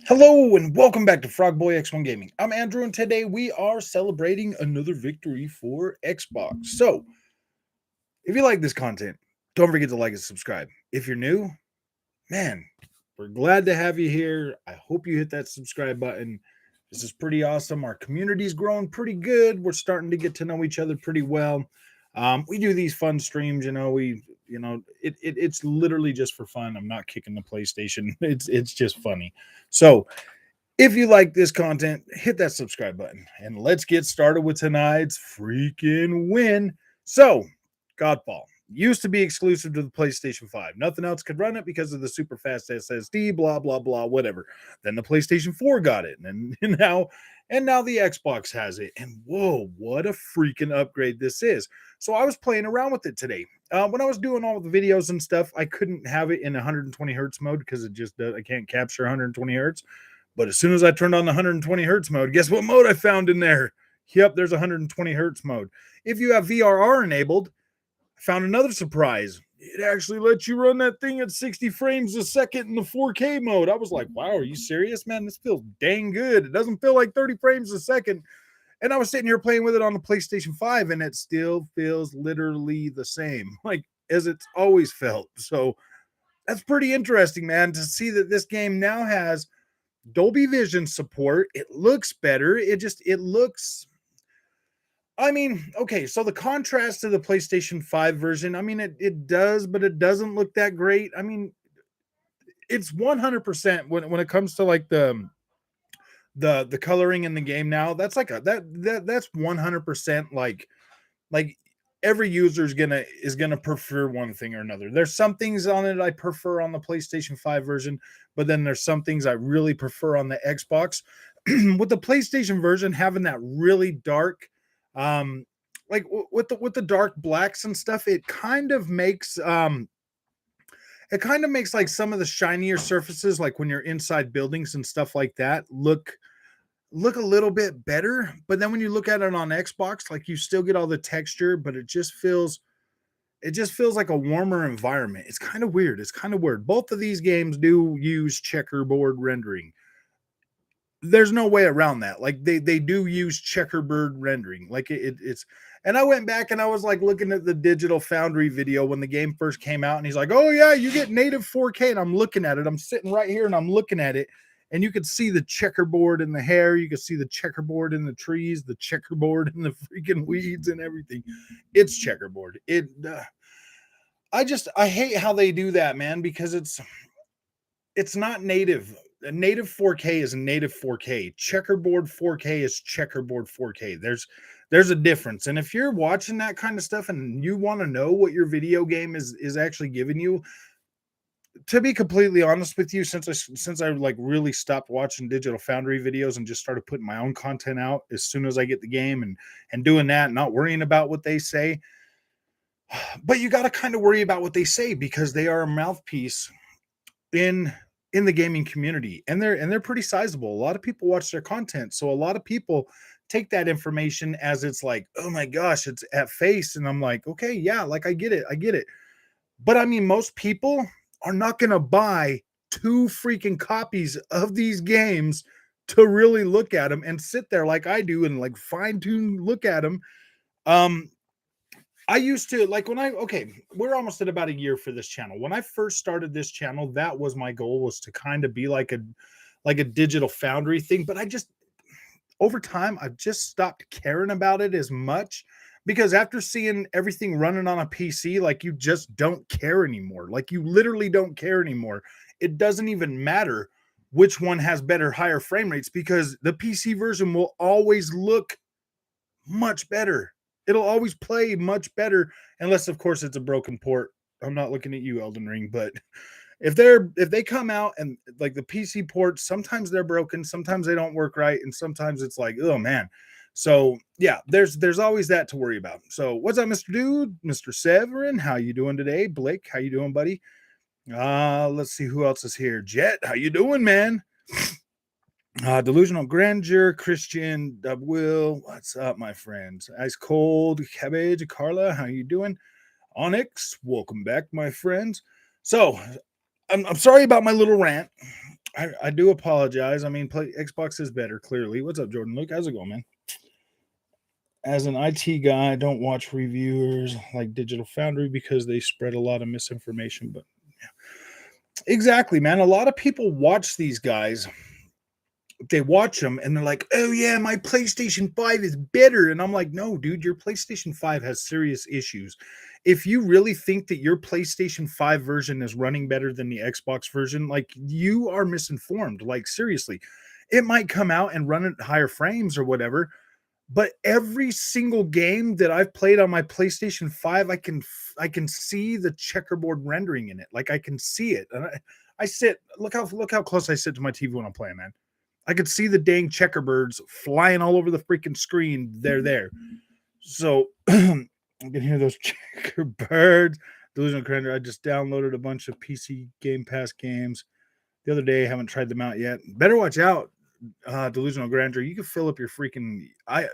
Hello and welcome back to Frog Boy X1 Gaming. I'm Andrew, and today we are celebrating another victory for Xbox. So, if you like this content, don't forget to like and subscribe. If you're new, man, we're glad to have you here. I hope you hit that subscribe button. This is pretty awesome. Our community's growing pretty good. We're starting to get to know each other pretty well. We do these fun streams, it's literally just for fun. I'm not kicking the PlayStation. It's just funny. So, if you like this content, hit that subscribe button and let's get started with tonight's freaking win. So, Godfall used to be exclusive to the PlayStation 5. Nothing else could run it because of the super fast SSD, blah blah blah, whatever. Then the PlayStation 4 got it, and now the Xbox has it. And whoa, what a freaking upgrade this is. So I was playing around with it today. When I was doing all the videos and stuff, I couldn't have it in 120 hertz mode because I can't capture 120 hertz. But as soon as I turned on the 120 hertz mode, guess what mode I found in there? Yep, there's 120 hertz mode. If you have VRR enabled, I found another surprise. It actually lets you run that thing at 60 frames a second in the 4K mode. I was like, wow, are you serious, man? This feels dang good. It doesn't feel like 30 frames a second. And I was sitting here playing with it on the PlayStation 5, and it still feels literally the same, like as it's always felt. So that's pretty interesting, man, to see that this game now has Dolby Vision support. It looks better. It looks. I mean, okay, so the contrast to the PlayStation 5 version, I mean, it does, but it doesn't look that great. I mean, it's 100% when it comes to like the coloring in the game now. That's like that's 100% like every user is gonna prefer one thing or another. There's some things on it I prefer on the PlayStation 5 version, but then there's some things I really prefer on the Xbox. With the PlayStation version having that really dark, um, with the dark blacks and stuff, it kind of makes like some of the shinier surfaces, like when you're inside buildings and stuff like that, look a little bit better. But then when you look at it on Xbox, like you still get all the texture, but it just feels like a warmer environment. It's kind of weird. It's kind of weird. Both of these games do use checkerboard rendering. There's no way around that. Like they do use checkerboard rendering. Like it's. And I went back and I was like looking at the Digital Foundry video when the game first came out, and he's like, "Oh yeah, you get native 4K." And I'm looking at it. I'm sitting right here and I'm looking at it, and you could see the checkerboard in the hair. You could see the checkerboard in the trees, the checkerboard in the freaking weeds and everything. It's checkerboard. I hate how they do that, man, because it's not native. A native 4K is native 4K. Checkerboard 4K is checkerboard 4K. There's a difference. And if you're watching that kind of stuff and you want to know what your video game is actually giving you, to be completely honest with you, since I like really stopped watching Digital Foundry videos and just started putting my own content out as soon as I get the game and doing that, not worrying about what they say. But you got to kind of worry about what they say because they are a mouthpiece in in the gaming community, and they're pretty sizable. A lot of people watch their content, so a lot of people take that information as it's like, oh my gosh, it's at face. And I'm like, okay, yeah, like I get it. But I mean, most people are not going to buy two freaking copies of these games to really look at them and sit there like I do and like fine tune look at them. um I used to like when I okay, we're almost at about a year for this channel. When I first started this channel, that was my goal, was to kind of be like a digital foundry thing, but I just over time I've just stopped caring about it as much because after seeing everything running on a PC, like you just don't care anymore. Like you literally don't care anymore. It doesn't even matter which one has better higher frame rates because the PC version will always look much better. It'll always play much better, unless of course it's a broken port. I'm not looking at you, Elden Ring, but if they come out and like the PC ports, sometimes they're broken, sometimes they don't work right, and sometimes it's like, oh man. So yeah, there's always that to worry about. So what's up, Mr. Dude, Mr. Severin? How you doing today? Blake, how you doing, buddy? Let's see who else is here. Jet, how you doing, man? Delusional Grandeur, Christian, Will, what's up, my friends? Ice Cold, Cabbage, Carla, how you doing? Onyx, welcome back, my friends. So, I'm sorry about my little rant. I do apologize. I mean, Xbox is better, clearly. What's up, Jordan? Luke, how's it going, man? As an IT guy, I don't watch reviewers like Digital Foundry because they spread a lot of misinformation. But exactly, man. A lot of people watch these guys. They watch them and they're like, oh, yeah, my PlayStation 5 is better. And I'm like, no, dude, your PlayStation 5 has serious issues. If you really think that your PlayStation 5 version is running better than the Xbox version, like you are misinformed. Like, seriously, it might come out and run at higher frames or whatever. But every single game that I've played on my PlayStation 5, I can see the checkerboard rendering in it. Like I can see it. And I sit, look how close I sit to my TV when I'm playing, man. I could see the dang checkerbirds flying all over the freaking screen. They're there. So I can hear those checkerbirds. Delusional Commander. I just downloaded a bunch of PC Game Pass games the other day. Haven't tried them out yet. Better watch out. Delusional grandeur. You can fill up your freaking. I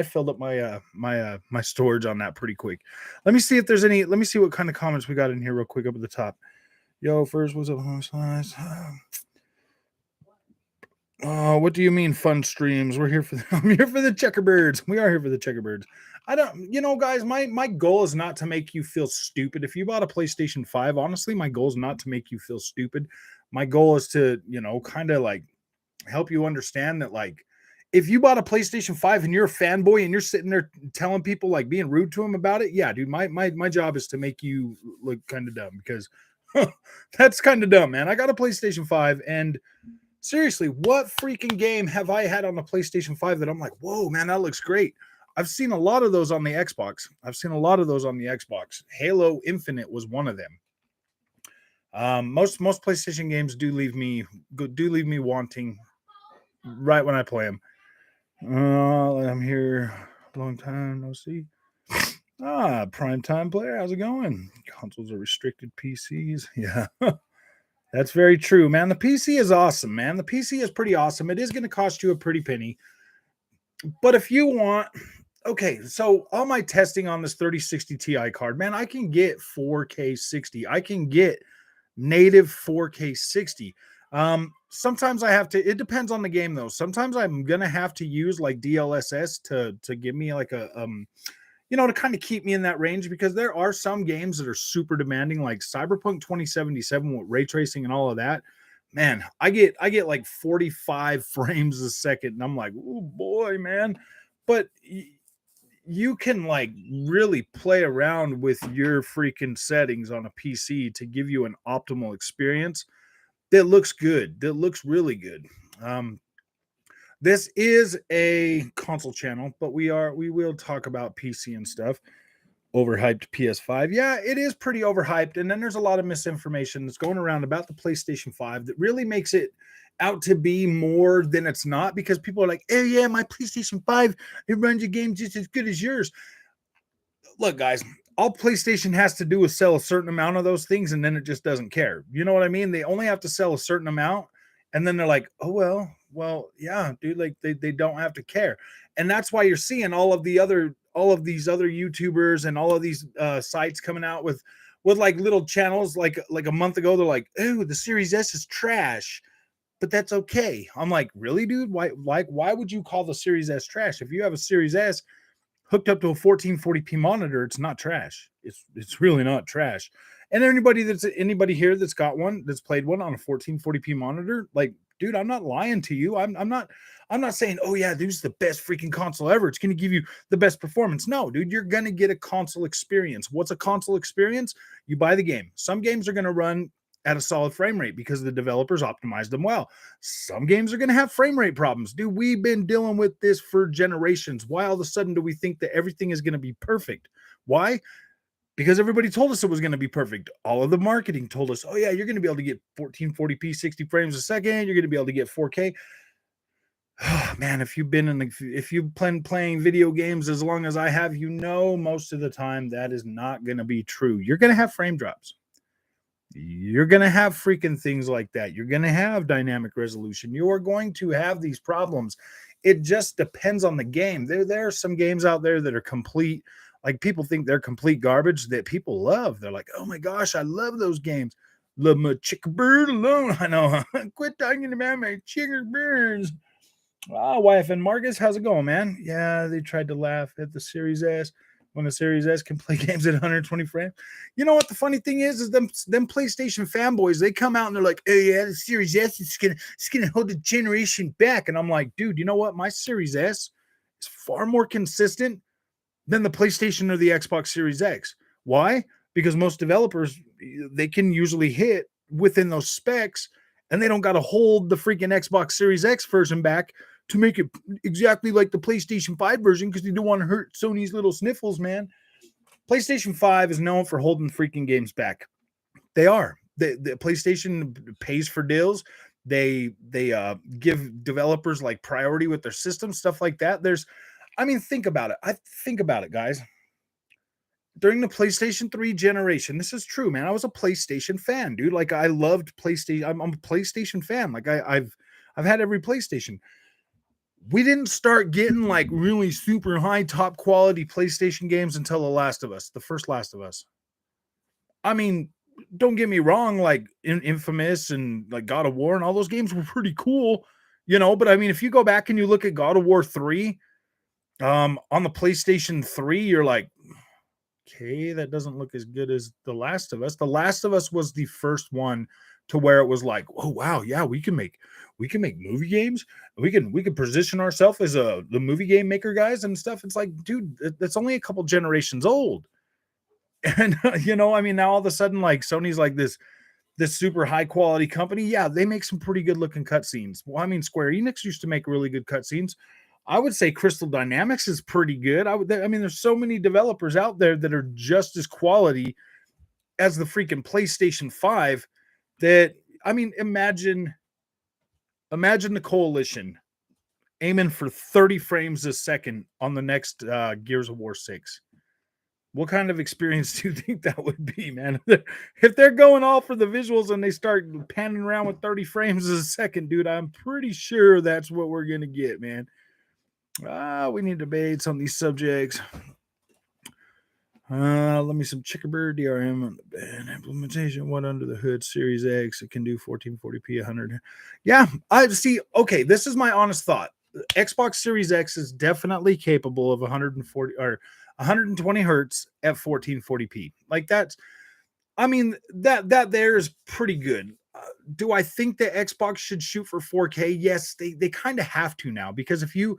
filled up my storage on that pretty quick. Let me see if there's any. Let me see what kind of comments we got in here real quick up at the top. Yo, first, what's up? What do you mean fun streams? We're here for I'm here for the checkerbirds. We are here for the checkerbirds. I don't, guys, my goal is not to make you feel stupid. If you bought a PlayStation 5, honestly, my goal is not to make you feel stupid. My goal is to, kind of like help you understand that, like, if you bought a PlayStation 5 and you're a fanboy and you're sitting there telling people, like, being rude to them about it, yeah, dude, my job is to make you look kind of dumb because that's kind of dumb, man. I got a PlayStation 5 and seriously, what freaking game have I had on the PlayStation 5 that I'm like, whoa, man, that looks great? I've seen a lot of those on the Xbox. Halo Infinite was one of them. Most PlayStation games do leave me wanting right when I play them. I'm here a long time, no see. Prime time player, how's it going? Consoles are restricted PCs. Yeah. That's very true, man. The PC is awesome, man. The PC is pretty awesome. It is going to cost you a pretty penny. But if you want, okay, so all my testing on this 3060 Ti card, man, I can get 4K 60. I can get native 4K 60. Sometimes I have to, it depends on the game though. Sometimes I'm going to have to use like DLSS to give me like a, to kind of keep me in that range, because there are some games that are super demanding, like Cyberpunk 2077 with ray tracing and all of that. Man, I get like 45 frames a second, and I'm like, oh boy, man. But you can like really play around with your freaking settings on a PC to give you an optimal experience that looks good, that looks really good. This is a console channel, but we will talk about PC and stuff. Overhyped PS5. Yeah, it is pretty overhyped. And then there's a lot of misinformation that's going around about the PlayStation 5 that really makes it out to be more than it's not, because people are like, oh yeah, my PlayStation 5, it runs your game just as good as yours. Look, guys, all PlayStation has to do is sell a certain amount of those things, and then it just doesn't care. You know what I mean? They only have to sell a certain amount, and then they're like, oh, well, yeah, dude, like they don't have to care. And that's why you're seeing all of these other YouTubers and all of these sites coming out with like little channels. Like a month ago, they're like, oh, the Series S is trash, but that's okay. I'm like, really, dude? Why would you call the Series S trash? If you have a Series S hooked up to a 1440p monitor, it's not trash. It's really not trash. And anybody here that's got one, that's played one on a 1440p monitor, like, dude, I'm not lying to you. I'm not saying, oh yeah, this is the best freaking console ever, it's going to give you the best performance. No, dude, you're going to get a console experience. What's a console experience? You buy the game. Some games are going to run at a solid frame rate because the developers optimized them well. Some games are going to have frame rate problems. Dude, we've been dealing with this for generations. Why all of a sudden do we think that everything is going to be perfect? Why? Because everybody told us it was going to be perfect. All of the marketing told us, oh yeah, you're going to be able to get 1440p, 60 frames a second. You're going to be able to get 4K. Oh, man, if you've been playing video games as long as I have, most of the time that is not going to be true. You're going to have frame drops. You're going to have freaking things like that. You're going to have dynamic resolution. You are going to have these problems. It just depends on the game. There are some games out there that are complete, like people think they're complete garbage, that people love. They're like, oh my gosh, I love those games. Love my chicken bird alone. I know. Quit talking about my chicken birds. Ah, wife and Marcus, how's it going, man? Yeah, they tried to laugh at the Series S when the Series S can play games at 120 frames. You know what the funny thing is them PlayStation fanboys, they come out and they're like, oh yeah, the Series S is gonna hold the generation back. And I'm like, dude, you know what? My Series S is far more consistent than the PlayStation or the Xbox Series X. Why? Because most developers, they can usually hit within those specs, and they don't got to hold the freaking Xbox Series X version back to make it exactly like the PlayStation 5 version because they don't want to hurt Sony's little sniffles, man. PlayStation 5 is known for holding freaking games back. They are. The PlayStation pays for deals. They give developers like priority with their system, stuff like that. Think about it. I think about it, guys. During the PlayStation 3 generation, this is true, man. I was a PlayStation fan, dude. Like I loved PlayStation. I'm a PlayStation fan. Like I've had every PlayStation. We didn't start getting like really super high top quality PlayStation games until The Last of Us, the first Last of Us. I mean, don't get me wrong, like Infamous and like God of War and all those games were pretty cool, but I mean, if you go back and you look at God of War 3, on the PlayStation 3, you're like, okay, that doesn't look as good as The Last of Us. The Last of Us was the first one to where it was like, oh wow, yeah, we can make movie games. We can position ourselves as the movie game maker guys and stuff. It's like, dude, that's only a couple generations old. And I mean, now all of a sudden, like Sony's like this super high quality company. Yeah, they make some pretty good looking cutscenes. Well, I mean, Square Enix used to make really good cutscenes. I would say Crystal Dynamics is pretty good. I mean, there's so many developers out there that are just as quality as the freaking PlayStation 5 that, I mean, imagine the coalition aiming for 30 frames a second on the next Gears of War 6. What kind of experience do you think that would be, man? If they're going all for the visuals and they start panning around with 30 frames a second, dude, I'm pretty sure that's what we're going to get, man. We need debates on these subjects. Let me some Chickerbird DRM on the bed implementation. What under the hood Series X? It can do 1440p 100. Yeah, I see. Okay, this is my honest thought. Xbox Series X is definitely capable of 140 or 120 hertz at 1440p. Like that's, I mean, that there is pretty good. Do I think the Xbox should shoot for 4K? Yes, they kind of have to now, because if you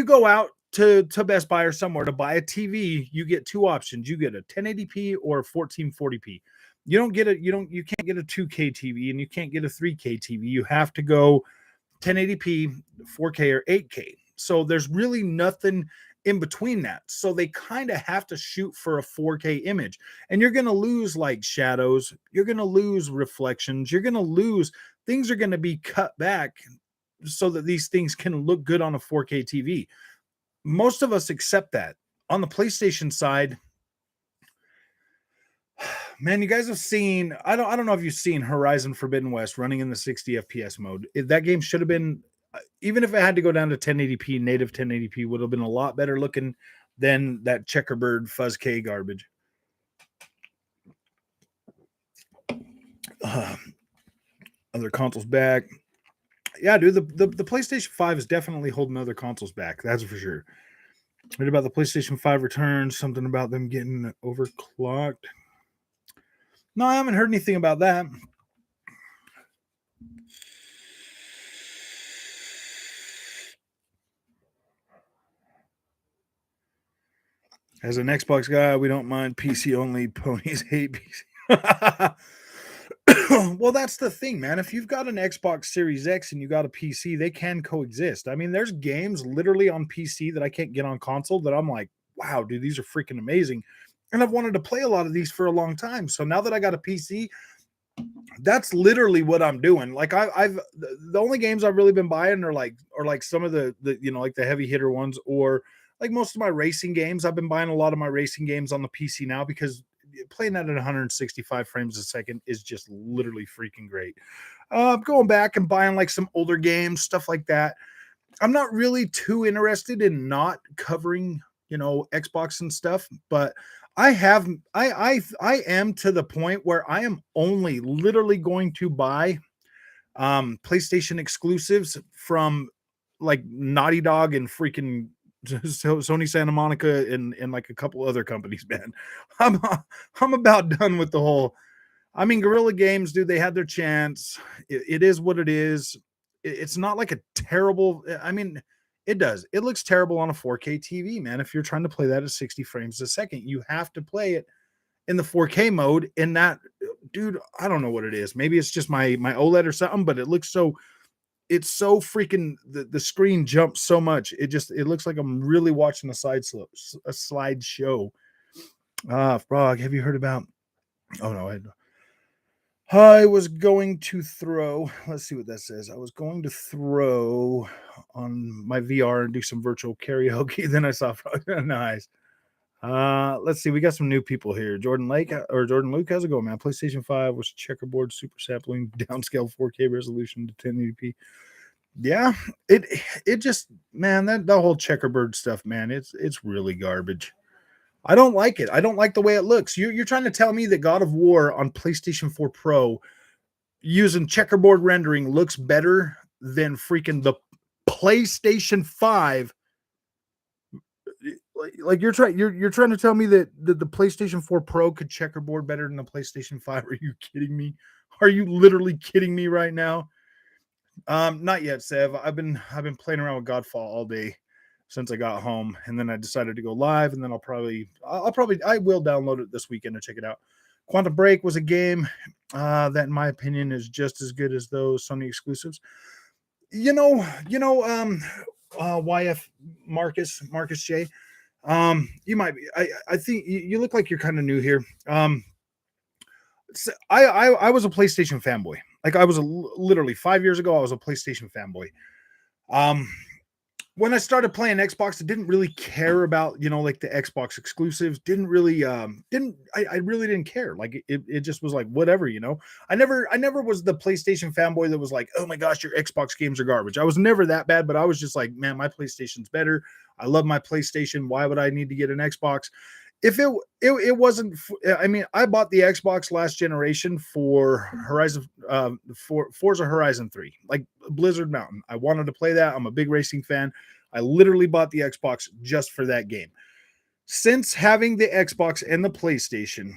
go out to Best Buy or somewhere to buy a TV, you get two options. You get a 1080p or 1440p. You can't get a 2K TV and you can't get a 3K TV. You have to go 1080p, 4K, or 8K. So there's really nothing in between that. So they kind of have to shoot for a 4K image. And you're going to lose like shadows, you're going to lose reflections, you're going to lose things are going to be cut back so that these things can look good on a 4K TV. Most of us accept that. On the PlayStation side, man, you guys have seen, I don't know if you've seen Horizon Forbidden West running in the 60 FPS mode. That game should have been, even if it had to go down to 1080p, native 1080p would have been a lot better looking than that checkerbird fuzz K garbage. Other consoles back. Yeah, dude, the PlayStation 5 is definitely holding other consoles back. That's for sure. Read about the PlayStation 5 returns, something about them getting overclocked. No, I haven't heard anything about that. As an Xbox guy, we don't mind PC only. Ponies hate PC. Well, that's the thing, man. If you've got an Xbox Series X and you got a PC, they can coexist. I mean, there's games literally on PC that I can't get on console that I'm like, wow, dude, these are freaking amazing. And I've wanted to play a lot of these for a long time. So now that I got a PC, that's literally what I'm doing. Like I've the only games I've really been buying are like some of the like the heavy hitter ones, or like most of my racing games. I've been buying a lot of my racing games on the PC now because playing that at 165 frames a second is just literally freaking great. Going back and buying like some older games, stuff like that. I'm not really too interested in not covering Xbox and stuff, but I have I am to the point where I am only literally going to buy PlayStation exclusives from like Naughty Dog and freaking Sony Santa Monica and like a couple other companies, man. I'm I'm about done with the whole. I mean, Guerrilla Games, dude, they had their chance. It is what it is. It's not like a terrible. I mean, it does. It looks terrible on a 4K TV, man. If you're trying to play that at 60 frames a second, you have to play it in the 4K mode. In that, dude, I don't know what it is. Maybe it's just my OLED or something, but it looks so. It's so freaking the screen jumps so much. It looks like I'm really watching a slide show. Frog, have you heard about? Oh no, I was going to throw, let's see what that says. I was going to throw on my VR and do some virtual karaoke. Then I saw nice. Let's see. We got some new people here. Jordan Lake or Jordan Luke, how's it going, man? PlayStation 5 was checkerboard, super sampling, downscale 4K resolution to 1080p. Yeah, it just, man, that the whole checkerboard stuff, man, it's really garbage. I don't like it. I don't like the way it looks. You're trying to tell me that God of War on PlayStation 4 Pro using checkerboard rendering looks better than freaking the PlayStation 5. Like you're trying to tell me that the PlayStation 4 Pro could checkerboard better than the PlayStation 5. Are you kidding me? Are you literally kidding me right now? Not yet, Sev. I've been playing around with Godfall all day since I got home, and then I decided to go live, and then I will download it this weekend to check it out. Quantum Break was a game that, in my opinion, is just as good as those Sony exclusives. YF Marcus J. You might be. I think you look like you're kind of new here. I was a PlayStation fanboy. Like I was literally 5 years ago, I was a PlayStation fanboy. Um, when I started playing Xbox, I didn't really care about, like the Xbox exclusives. Didn't really, didn't I really didn't care. Like it just was like whatever. I never was the PlayStation fanboy that was like, oh my gosh, your Xbox games are garbage. I was never that bad, but I was just like, man, my PlayStation's better. I love my PlayStation. Why would I need to get an Xbox? If it wasn't, I mean, I bought the Xbox last generation for for Forza Horizon 3, like Blizzard Mountain. I wanted to play that. I'm a big racing fan. I literally bought the Xbox just for that game. Since having the Xbox and the PlayStation,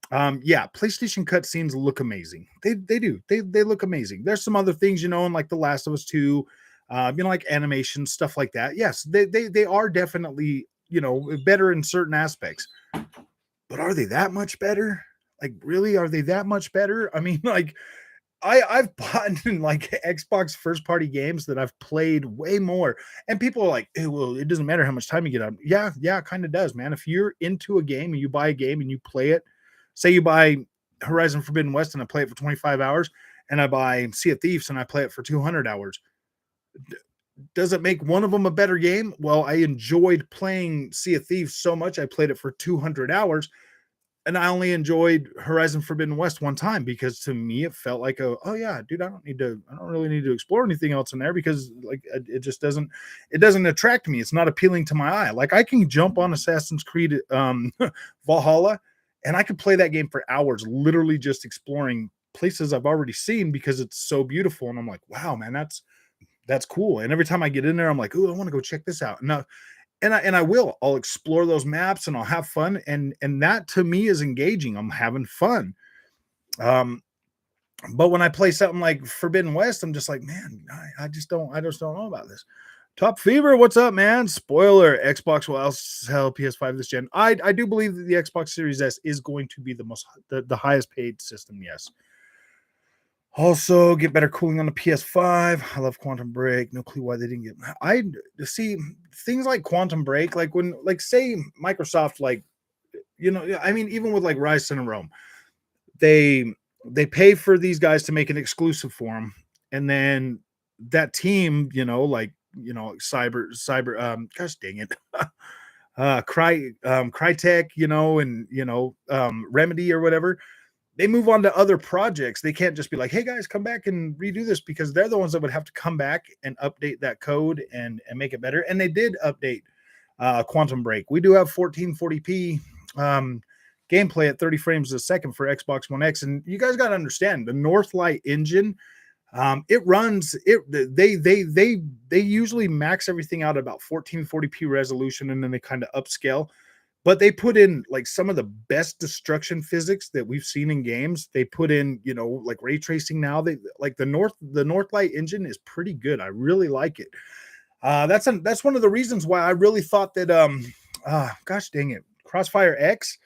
yeah, PlayStation cutscenes look amazing. They do. They look amazing. There's some other things, in like The Last of Us 2, like animation, stuff like that. Yes, they are definitely, better in certain aspects. But are they that much better? Like, really, are they that much better? I mean, like, I've bought like Xbox first party games that I've played way more, and people are like, "Hey, well, it doesn't matter how much time you get on." Yeah, it kind of does, man. If you're into a game and you buy a game and you play it, say you buy Horizon Forbidden West and I play it for 25 hours, and I buy Sea of Thieves and I play it for 200 hours. Does it make one of them a better game? Well, I enjoyed playing Sea of Thieves so much, I played it for 200 hours, and I only enjoyed Horizon Forbidden West one time because to me it felt like oh yeah, dude, I don't really need to explore anything else in there because like it just doesn't attract me. It's not appealing to my eye. Like I can jump on Assassin's Creed Valhalla and I could play that game for hours, literally just exploring places I've already seen because it's so beautiful. And I'm like, wow, man, that's cool. And every time I get in there, I'm like, oh, I want to go check this out. No, and I will. I'll explore those maps and I'll have fun. And that to me is engaging. I'm having fun. Um, but when I play something like Forbidden West, I'm just like, man, I just don't know about this. Top Fever, what's up, man? Spoiler: Xbox will outsell PS5 this gen. I do believe that the Xbox Series S is going to be the highest paid system. Yes. Also, get better cooling on the PS5. I love Quantum Break. No clue why they didn't get. I see things like Quantum Break, like when, like, say Microsoft, like, I mean, even with like Rise and Rome, they pay for these guys to make an exclusive for them, and then that team, cyber, gosh dang it, Crytek, and Remedy or whatever, they move on to other projects. They can't just be like, hey guys, come back and redo this, because they're the ones that would have to come back and update that code and make it better. And they did update Quantum Break. We do have 1440p um, gameplay at 30 frames a second for Xbox One X. And you guys got to understand the Northlight engine. It runs it. They usually max everything out at about 1440p resolution, and then they kind of upscale. But they put in like some of the best destruction physics that we've seen in games. They put in, like ray tracing now. They like the Northlight engine is pretty good. I really like it. That's one of the reasons why I really thought that gosh dang it, Crossfire X,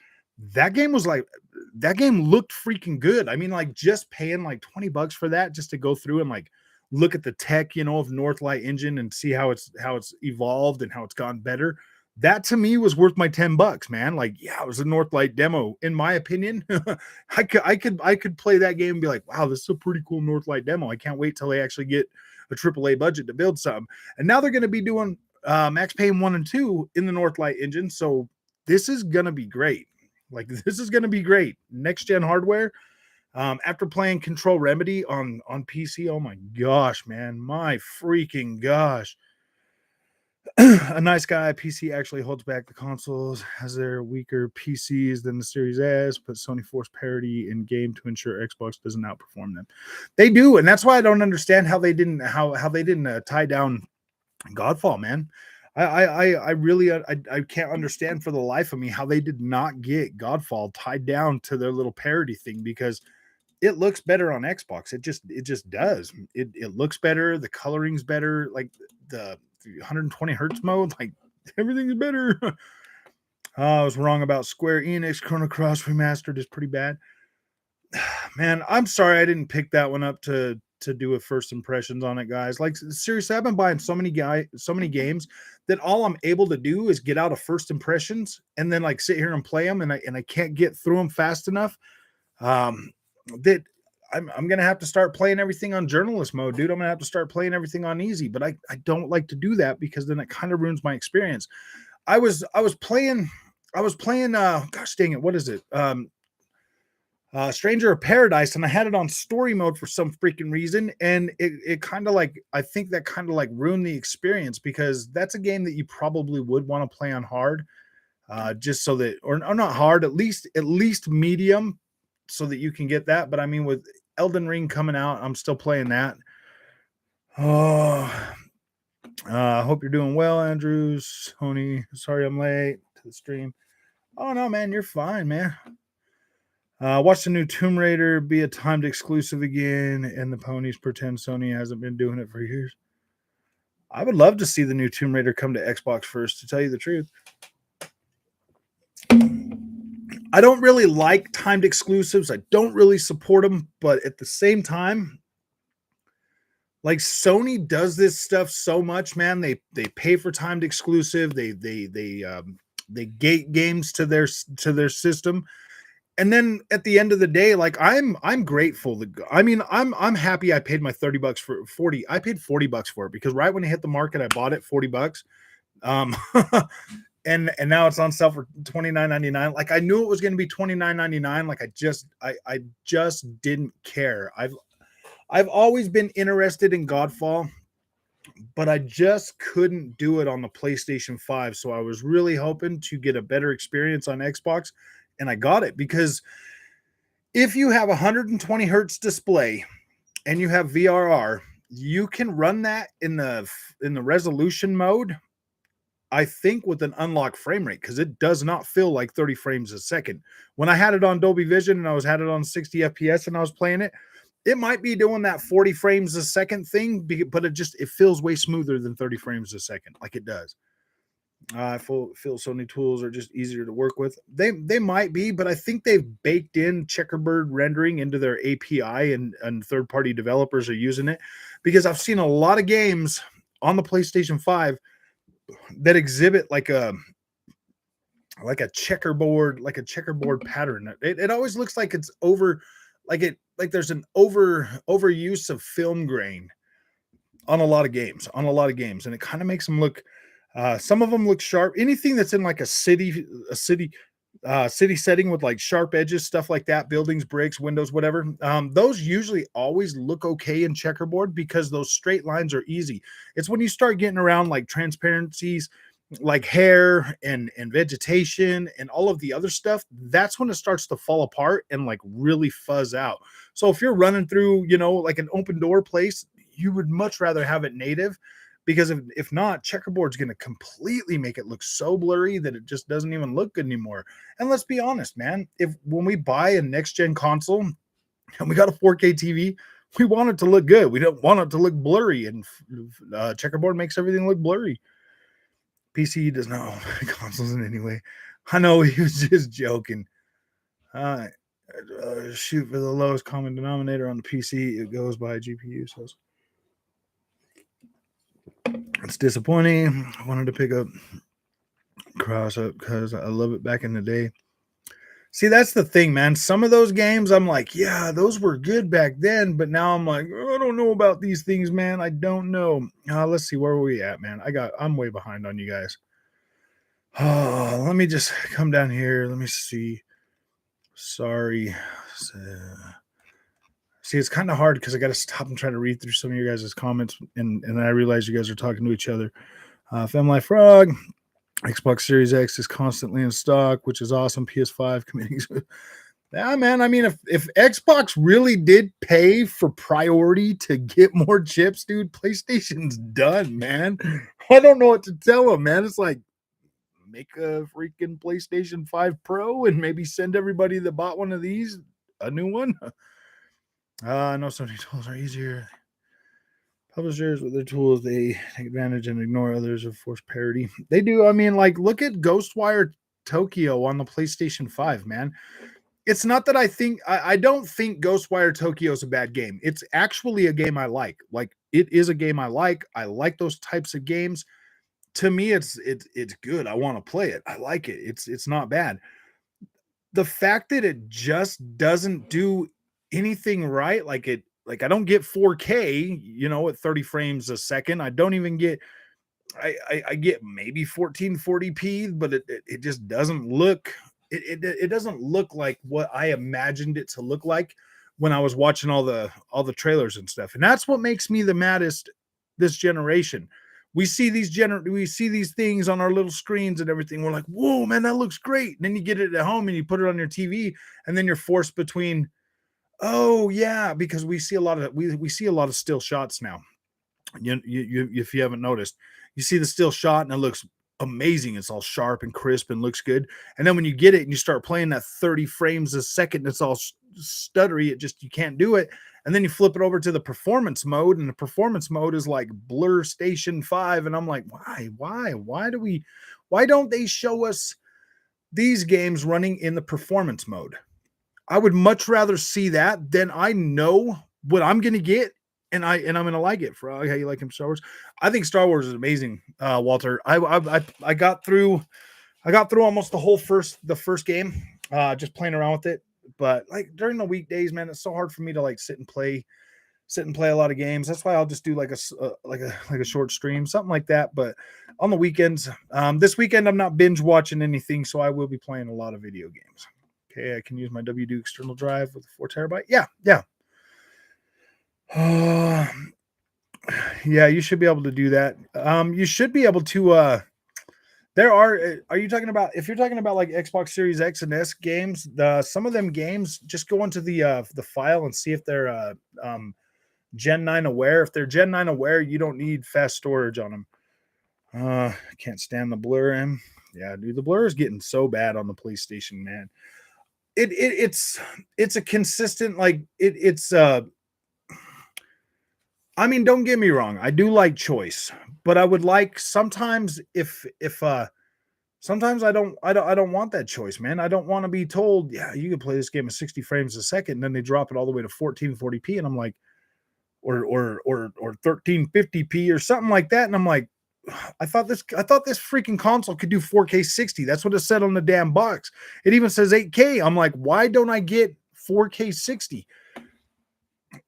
that game looked freaking good. I mean, like just paying like $20 for that just to go through and like look at the tech, of Northlight engine and see how it's evolved and how it's gotten better. That to me was worth my $10, man. Like, yeah, it was a Northlight demo, in my opinion. I could play that game and be like, wow, this is a pretty cool Northlight demo. I can't wait till they actually get a AAA budget to build something. And now they're going to be doing Max Payne 1 and 2 in the Northlight engine. So this is going to be great. Like, this is going to be great. Next gen hardware. After playing Control Remedy on PC, oh my gosh, man, my freaking gosh. A nice guy. PC actually holds back the consoles, has their weaker PCs than the Series S, but Sony forced parity in game to ensure Xbox doesn't outperform them. They do, and that's why I don't understand how they didn't tie down Godfall, man. I really I can't understand for the life of me how they did not get Godfall tied down to their little parity thing, because it looks better on Xbox. It just does. It looks better. The coloring's better. Like the 120 hertz mode, like everything's better. I was wrong about Square Enix. Chrono Cross Remastered is pretty bad. Man, I'm sorry I didn't pick that one up to do a first impressions on it, guys. Like, seriously, I've been buying so many games that all I'm able to do is get out of first impressions and then like sit here and play them, and I can't get through them fast enough. That I'm gonna have to start playing everything on journalist mode, dude. I'm gonna have to start playing everything on easy, but I don't like to do that because then it kind of ruins my experience. I was playing gosh dang it, what is it? Stranger of Paradise, and I had it on story mode for some freaking reason, and it kind of like, I think that kind of like ruined the experience, because that's a game that you probably would want to play on hard, just so that, or not hard, at least medium, so that you can get that. But I mean, with Elden Ring coming out, I'm still playing that. Oh, I hope you're doing well, Andrews. Tony, sorry I'm late to the stream. Oh no, man, you're fine, man. Watch the new Tomb Raider be a timed exclusive again, and the ponies pretend Sony hasn't been doing it for years. I would love to see the new Tomb Raider come to Xbox first, to tell you the truth. I don't really like timed exclusives. I don't really support them, but at the same time, like, Sony does this stuff so much, man. They pay for timed exclusive. They gate games to their system. And then at the end of the day, like, I'm grateful. I'm happy I paid my $30 for 40. I paid $40 for it, because right when it hit the market, I bought it $40. And now it's on sale for $29.99. Like, I knew it was going to be $29.99. Like, I just didn't care. I've always been interested in Godfall, but I just couldn't do it on the PlayStation 5. So I was really hoping to get a better experience on Xbox. And I got it, because if you have 120 hertz display and you have VRR, you can run that in the resolution mode, I think, with an unlocked frame rate, because it does not feel like 30 frames a second. When I had it on Dolby Vision and I had it on 60 FPS and I was playing it, it might be doing that 40 frames a second thing, but it feels way smoother than 30 frames a second, like it does. I feel Sony tools are just easier to work with. They might be, but I think they've baked in checkerboard rendering into their API, and third-party developers are using it, because I've seen a lot of games on the PlayStation 5 that exhibit like a checkerboard pattern. It always looks like it's there's an overuse of film grain on a lot of games, and it kind of makes them look. Some of them look sharp. Anything that's in like a city setting with like sharp edges, stuff like that, buildings, bricks, windows, whatever. Those usually always look okay in checkerboard, because those straight lines are easy. It's when you start getting around like transparencies, like hair and vegetation and all of the other stuff, that's when it starts to fall apart and like really fuzz out. So if you're running through, like an open door place, you would much rather have it native, because if not, checkerboard's going to completely make it look so blurry that it just doesn't even look good anymore. And let's be honest, man, if when we buy a next gen console and we got a 4K TV, we want it to look good. We don't want it to look blurry, and checkerboard makes everything look blurry. PC does not own consoles in any way. I know he was just joking. Uh, Shoot for the lowest common denominator on the PC. It goes by GPU. So it's disappointing. I wanted to pick up Cross Up because I love it back in the day. See, that's the thing, man. Some of those games, I'm like, yeah, those were good back then, but now I'm like, I don't know about these things, man. I don't know. Let's see, where are we at, man? I'm way behind on you guys. Oh, let me just come down here. Let me see. Sorry. See, it's kind of hard because I got to stop and try to read through some of your guys' comments, and then I realize you guys are talking to each other. Family Frog, Xbox Series X is constantly in stock, which is awesome. PS5 committing. Yeah, man. I mean, if Xbox really did pay for priority to get more chips, dude, PlayStation's done, man. I don't know what to tell them, man. It's like, make a freaking PlayStation 5 Pro and maybe send everybody that bought one of these a new one. I know some tools are easier. Publishers with their tools, they take advantage and ignore others of forced parity. They do. I mean, like, look at Ghostwire Tokyo on the PlayStation 5, man. It's not that I don't think Ghostwire Tokyo is a bad game. It's actually a game I like. Like, it is a game I like. I like those types of games. To me, it's good. I want to play it. I like it. It's not bad. The fact that it just doesn't do anything right, like I don't get 4K, at 30 frames a second. I don't even get I get maybe 1440p, but it just doesn't look it doesn't look like what I imagined it to look like when I was watching all the trailers and stuff. And that's what makes me the maddest this generation. We see these things on our little screens and everything. We're like, whoa, man, that looks great. And then you get it at home and you put it on your TV, and then you're forced between, oh yeah, because we see a lot of still shots now. If you haven't noticed, you see the still shot and it looks amazing. It's all sharp and crisp and looks good. And then when you get it and you start playing that 30 frames a second, it's all stuttery. You can't do it. And then you flip it over to the performance mode, and the performance mode is like Blur Station 5. And I'm like, why don't they show us these games running in the performance mode? I would much rather see that than I know what I'm going to get, and I'm going to like it. For how you like him, Star Wars. I think Star Wars is amazing, Walter. I got through almost the first game, just playing around with it. But like during the weekdays, man, it's so hard for me to like sit and play a lot of games. That's why I'll just do like a short stream, something like that. But on the weekends, this weekend I'm not binge watching anything, so I will be playing a lot of video games. Okay, I can use my WD external drive with a 4 terabyte. Yeah. Yeah, you should be able to do that. You should be able to. Are you talking about, if you're talking about like Xbox Series X and S games, some of them games, just go into the file and see if they're Gen 9 aware. If they're Gen 9 aware, you don't need fast storage on them. Can't stand the blur. Yeah, dude, the blur is getting so bad on the PlayStation, man. It's a consistent, like it's I mean, don't get me wrong, I do like choice, but I would like sometimes if sometimes I don't want that choice, man. I don't want to be told, yeah, you can play this game at 60 frames a second, and then they drop it all the way to 1440p, and I'm like, or 1350p or something like that, and I'm like, I thought this freaking console could do 4K 60. That's what it said on the damn box. It even says 8K. I'm like, why don't I get 4K 60?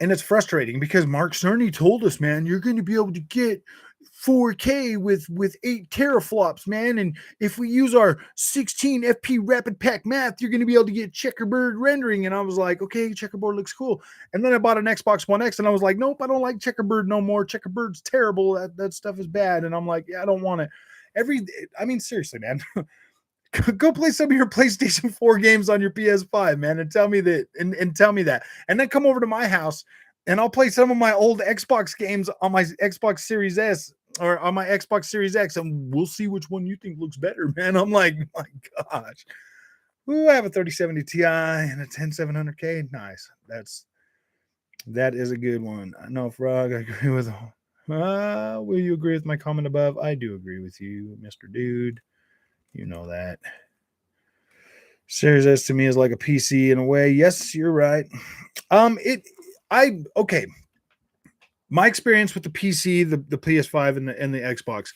And it's frustrating because Mark Cerny told us, man, you're going to be able to get 4K with 8 teraflops, man. And if we use our 16 FP rapid pack math, you're going to be able to get checkerboard rendering. And I was like, okay, checkerboard looks cool. And then I bought an Xbox One X and I was like, nope, I don't like checkerboard no more. Checkerboard's terrible. That stuff is bad. And I'm like, yeah, I don't want it. I mean, seriously, man. Go play some of your PlayStation 4 games on your PS5, man, and tell me that, and tell me that. And then come over to my house and I'll play some of my old Xbox games on my Xbox Series S or on my Xbox Series X, and we'll see which one you think looks better, man. I'm like, my gosh. Ooh, I have a 3070 Ti and a 10700K. Nice. That is a good one. No, Frog, I agree with. Will you agree with my comment above? I do agree with you, Mr. Dude. You know that. Series S to me is like a PC in a way. Yes, you're right. Okay. My experience with the PC, the PS5, and the Xbox.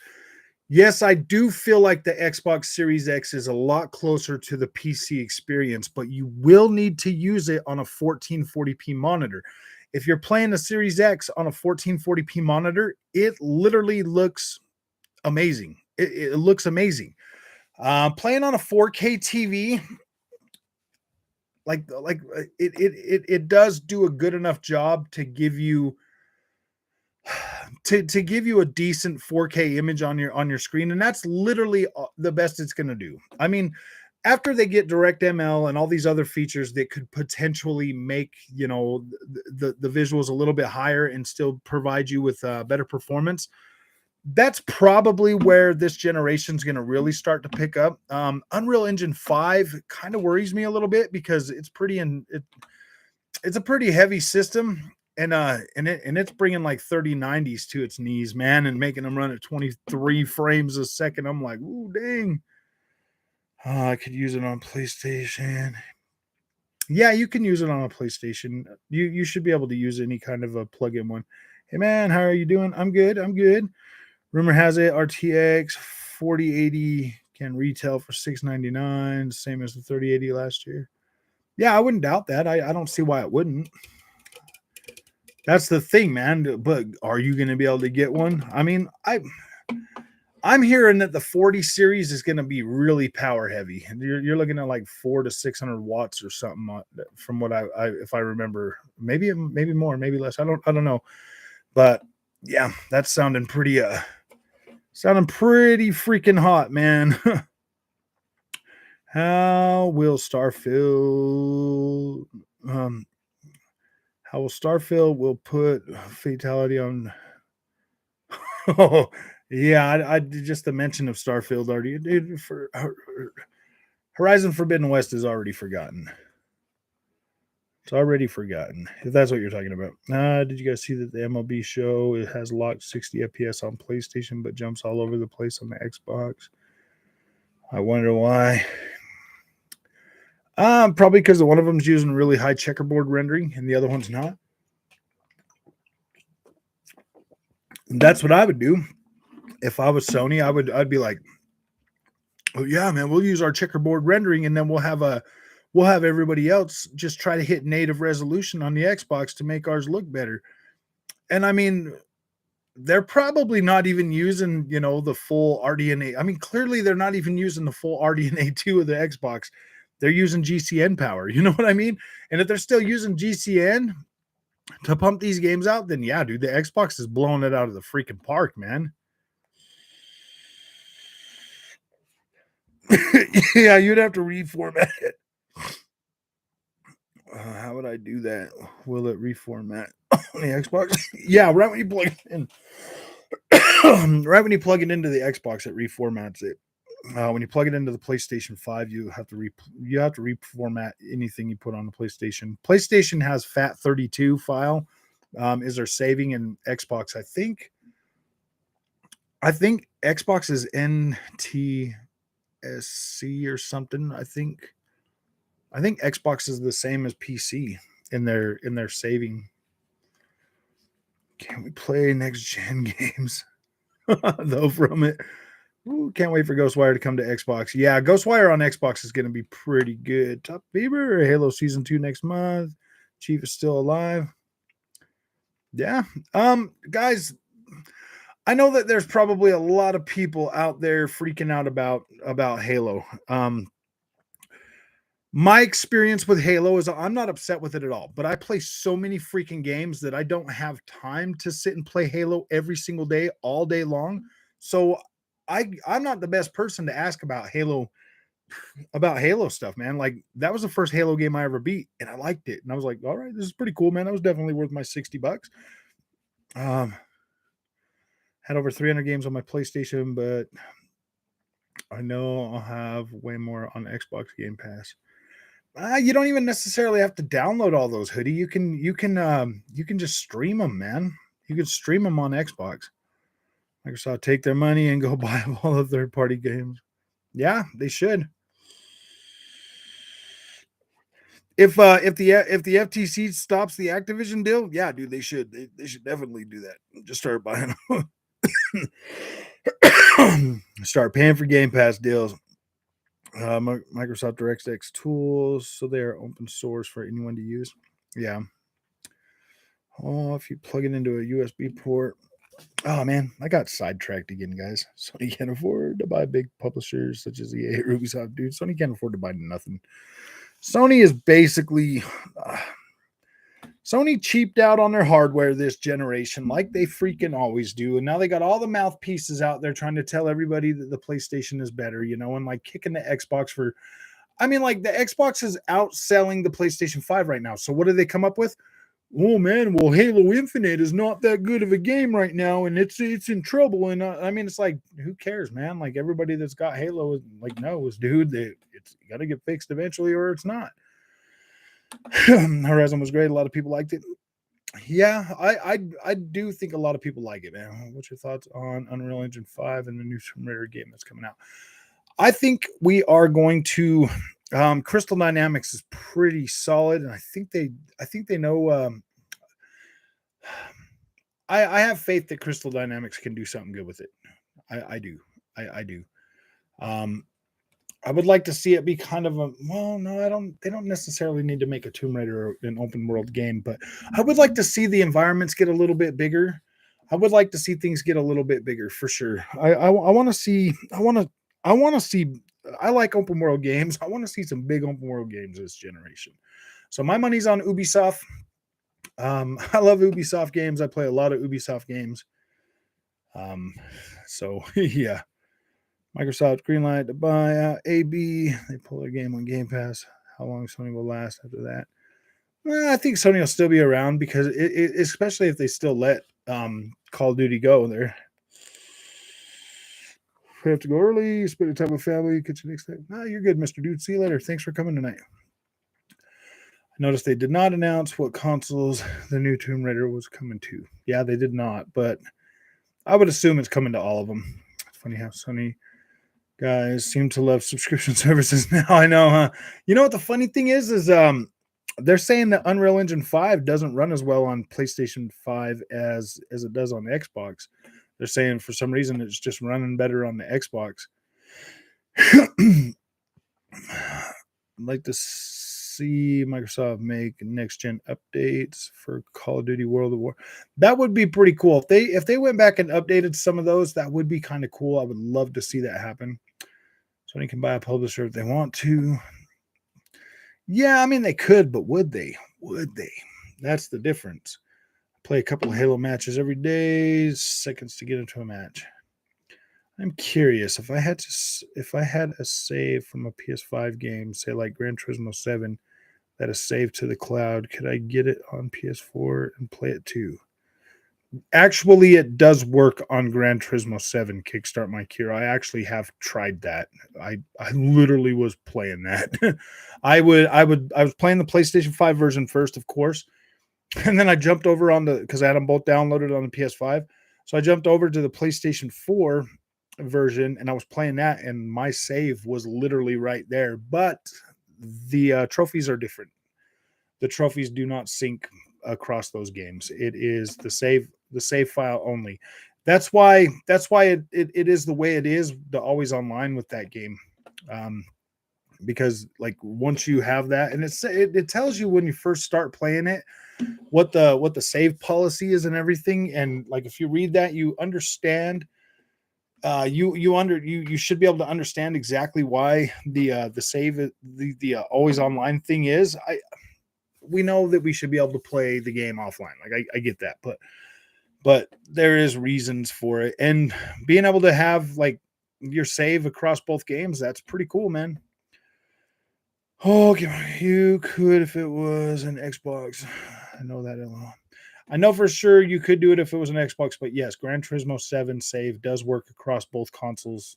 Yes, I do feel like the Xbox Series X is a lot closer to the PC experience, but you will need to use it on a 1440p monitor. If you're playing the Series X on a 1440p monitor, it literally looks amazing. It looks amazing. Playing on a 4K TV, it does do a good enough job to give you to give you a decent 4K image on your screen, and that's literally the best it's going to do. I mean, after they get DirectML and all these other features that could potentially make the visuals a little bit higher and still provide you with better performance, that's probably where this generation is going to really start to pick up. Unreal Engine 5 kind of worries me a little bit because it's a pretty heavy system, and it's bringing like 3090s to its knees, man, and making them run at 23 frames a second. I'm like, ooh, dang. I could use it on PlayStation. Yeah, you can use it on a PlayStation. You should be able to use any kind of a plug-in one. Hey man, how are you doing? I'm good. Rumor has it RTX 4080 can retail for $699, same as the 3080 last year. Yeah, I wouldn't doubt that. I don't see why it wouldn't. That's the thing, man. But are you going to be able to get one? I mean, I'm hearing that the 40 series is going to be really power heavy. You're looking at like 400 to 600 watts or something from what I if I remember, maybe more, maybe less. I don't know. But yeah, that's sounding pretty freaking hot, man. How will Starfield will put fatality on? Oh, yeah, I just the mention of Starfield already, dude. For Horizon Forbidden West is already forgotten. It's already forgotten, if that's what you're talking about. Did you guys see that the MLB show, it has locked 60 FPS on PlayStation, but jumps all over the place on the Xbox? I wonder why. Probably because one of them's using really high checkerboard rendering and the other one's not. And that's what I would do if I was Sony. I'd be like, oh yeah, man, we'll use our checkerboard rendering, and then we'll have everybody else just try to hit native resolution on the Xbox to make ours look better. And I mean, they're probably not even using, the full RDNA. I mean, clearly they're not even using the full RDNA 2 of the Xbox. They're using GCN power. You know what I mean? And if they're still using GCN to pump these games out, then yeah, dude, the Xbox is blowing it out of the freaking park, man. Yeah, you'd have to reformat it. How would I do that? Will it reformat on the Xbox? Yeah, right when you plug it in. Right when you plug it into the Xbox, it reformats it. When you plug it into the PlayStation 5, you have to reformat anything you put on the PlayStation. PlayStation has FAT32 file. Is there saving in Xbox? I think Xbox is NTSC or something. I think Xbox is the same as PC in their saving. Can we play next gen games though from it? Ooh, can't wait for Ghostwire to come to Xbox. Yeah, Ghostwire on Xbox is going to be pretty good. Top Fever, Halo Season 2 next month. Chief is still alive. Yeah. Guys, I know that there's probably a lot of people out there freaking out about Halo. My experience with Halo is I'm not upset with it at all, but I play so many freaking games that I don't have time to sit and play Halo every single day, all day long. So I'm not the best person to ask about Halo stuff, man. Like that was the first Halo game I ever beat, and I liked it. And I was like, all right, this is pretty cool, man. That was definitely worth my $60. Um, had over 300 games on my PlayStation, but I know I'll have way more on Xbox Game Pass. You don't even necessarily have to download all those, hoodie. You can just stream them, man. You can stream them on Xbox. Microsoft take their money and go buy all the third party games. Yeah, they should. If the FTC stops the Activision deal, yeah, dude, they should. They should definitely do that. Just start buying them. Start paying for Game Pass deals. Microsoft DirectX tools, so they are open source for anyone to use. Yeah. Oh, if you plug it into a USB port. Oh man, I got sidetracked again, guys. Sony can't afford to buy big publishers such as EA or Ubisoft, dude. Sony can't afford to buy nothing. Sony is basically Sony cheaped out on their hardware this generation, like they freaking always do. And now they got all the mouthpieces out there trying to tell everybody that the PlayStation is better, and like kicking the Xbox for. I mean, like the Xbox is outselling the PlayStation 5 right now. So what do they come up with? Oh man, well Halo Infinite is not that good of a game right now, and it's in trouble. And I mean, it's like, who cares, man? Like everybody that's got Halo like knows, dude, that it's got to get fixed eventually, or it's not. Horizon was great. A lot of people liked it. Yeah, I do think a lot of people like it, man. What's your thoughts on Unreal Engine 5 and the new Tomb Raider game that's coming out? I think we are going to. Crystal Dynamics is pretty solid, and I think they know. I have faith that Crystal Dynamics can do something good with it. I do. I do. I would like to see it be kind of a no, I don't. They don't necessarily need to make a Tomb Raider or an open world game, but I would like to see the environments get a little bit bigger. I would like to see things get a little bit bigger for sure. I want to see. I want to see. I like open world games. I want to see some big open world games this generation. So my money's on Ubisoft. I love Ubisoft games. I play a lot of Ubisoft games. So yeah. Microsoft greenlight to buy out AB. They pull their game on Game Pass. How long Sony will last after that? Well, I think Sony will still be around because especially if they still let Call of Duty go there. We have to go early, spend time with family, catch you next time. No, you're good, Mr. Dude. See you later. Thanks for coming tonight. I noticed they did not announce what consoles the new Tomb Raider was coming to. Yeah, they did not, but I would assume it's coming to all of them. It's funny how Sony guys seem to love subscription services now. I know, huh? You know what the funny thing is they're saying that Unreal Engine 5 doesn't run as well on PlayStation 5 as it does on the Xbox. They're saying for some reason it's just running better on the Xbox. I'd like to see Microsoft make next gen updates for Call of Duty World of War. That would be pretty cool. If they went back and updated some of those, that would be kind of cool. I would love to see that happen. Sony can buy a publisher if they want to. Yeah, I mean they could, but would they? Would they? That's the difference. Play a couple of Halo matches every day, seconds to get into a match. I'm curious if I had a save from a PS5 game, say like Gran Turismo 7, that is saved to the cloud, could I get it on PS4 and play it too? Actually, it does work on Gran Turismo 7 Kickstart My Cure. I actually have tried that. I literally was playing that. I was playing the PlayStation 5 version first, of course. And then I jumped over because I had them both downloaded on the PS5. So I jumped over to the PlayStation 4 version and I was playing that, and my save was literally right there. But the trophies are different. The trophies do not sync across those games. It is the save file only. That's why it is the way it is, the always online with that game. Because like once you have that, and it tells you when you first start playing it what the save policy is and everything, and like if you read that, you understand. You should be able to understand exactly why the save the always online thing is. We know that we should be able to play the game offline. Like I get that, but there is reasons for it, and being able to have like your save across both games. That's pretty cool, man. Oh, okay, you could if it was an Xbox. I know that alone. I know for sure you could do it if it was an Xbox, but yes, Gran Turismo 7 save does work across both consoles,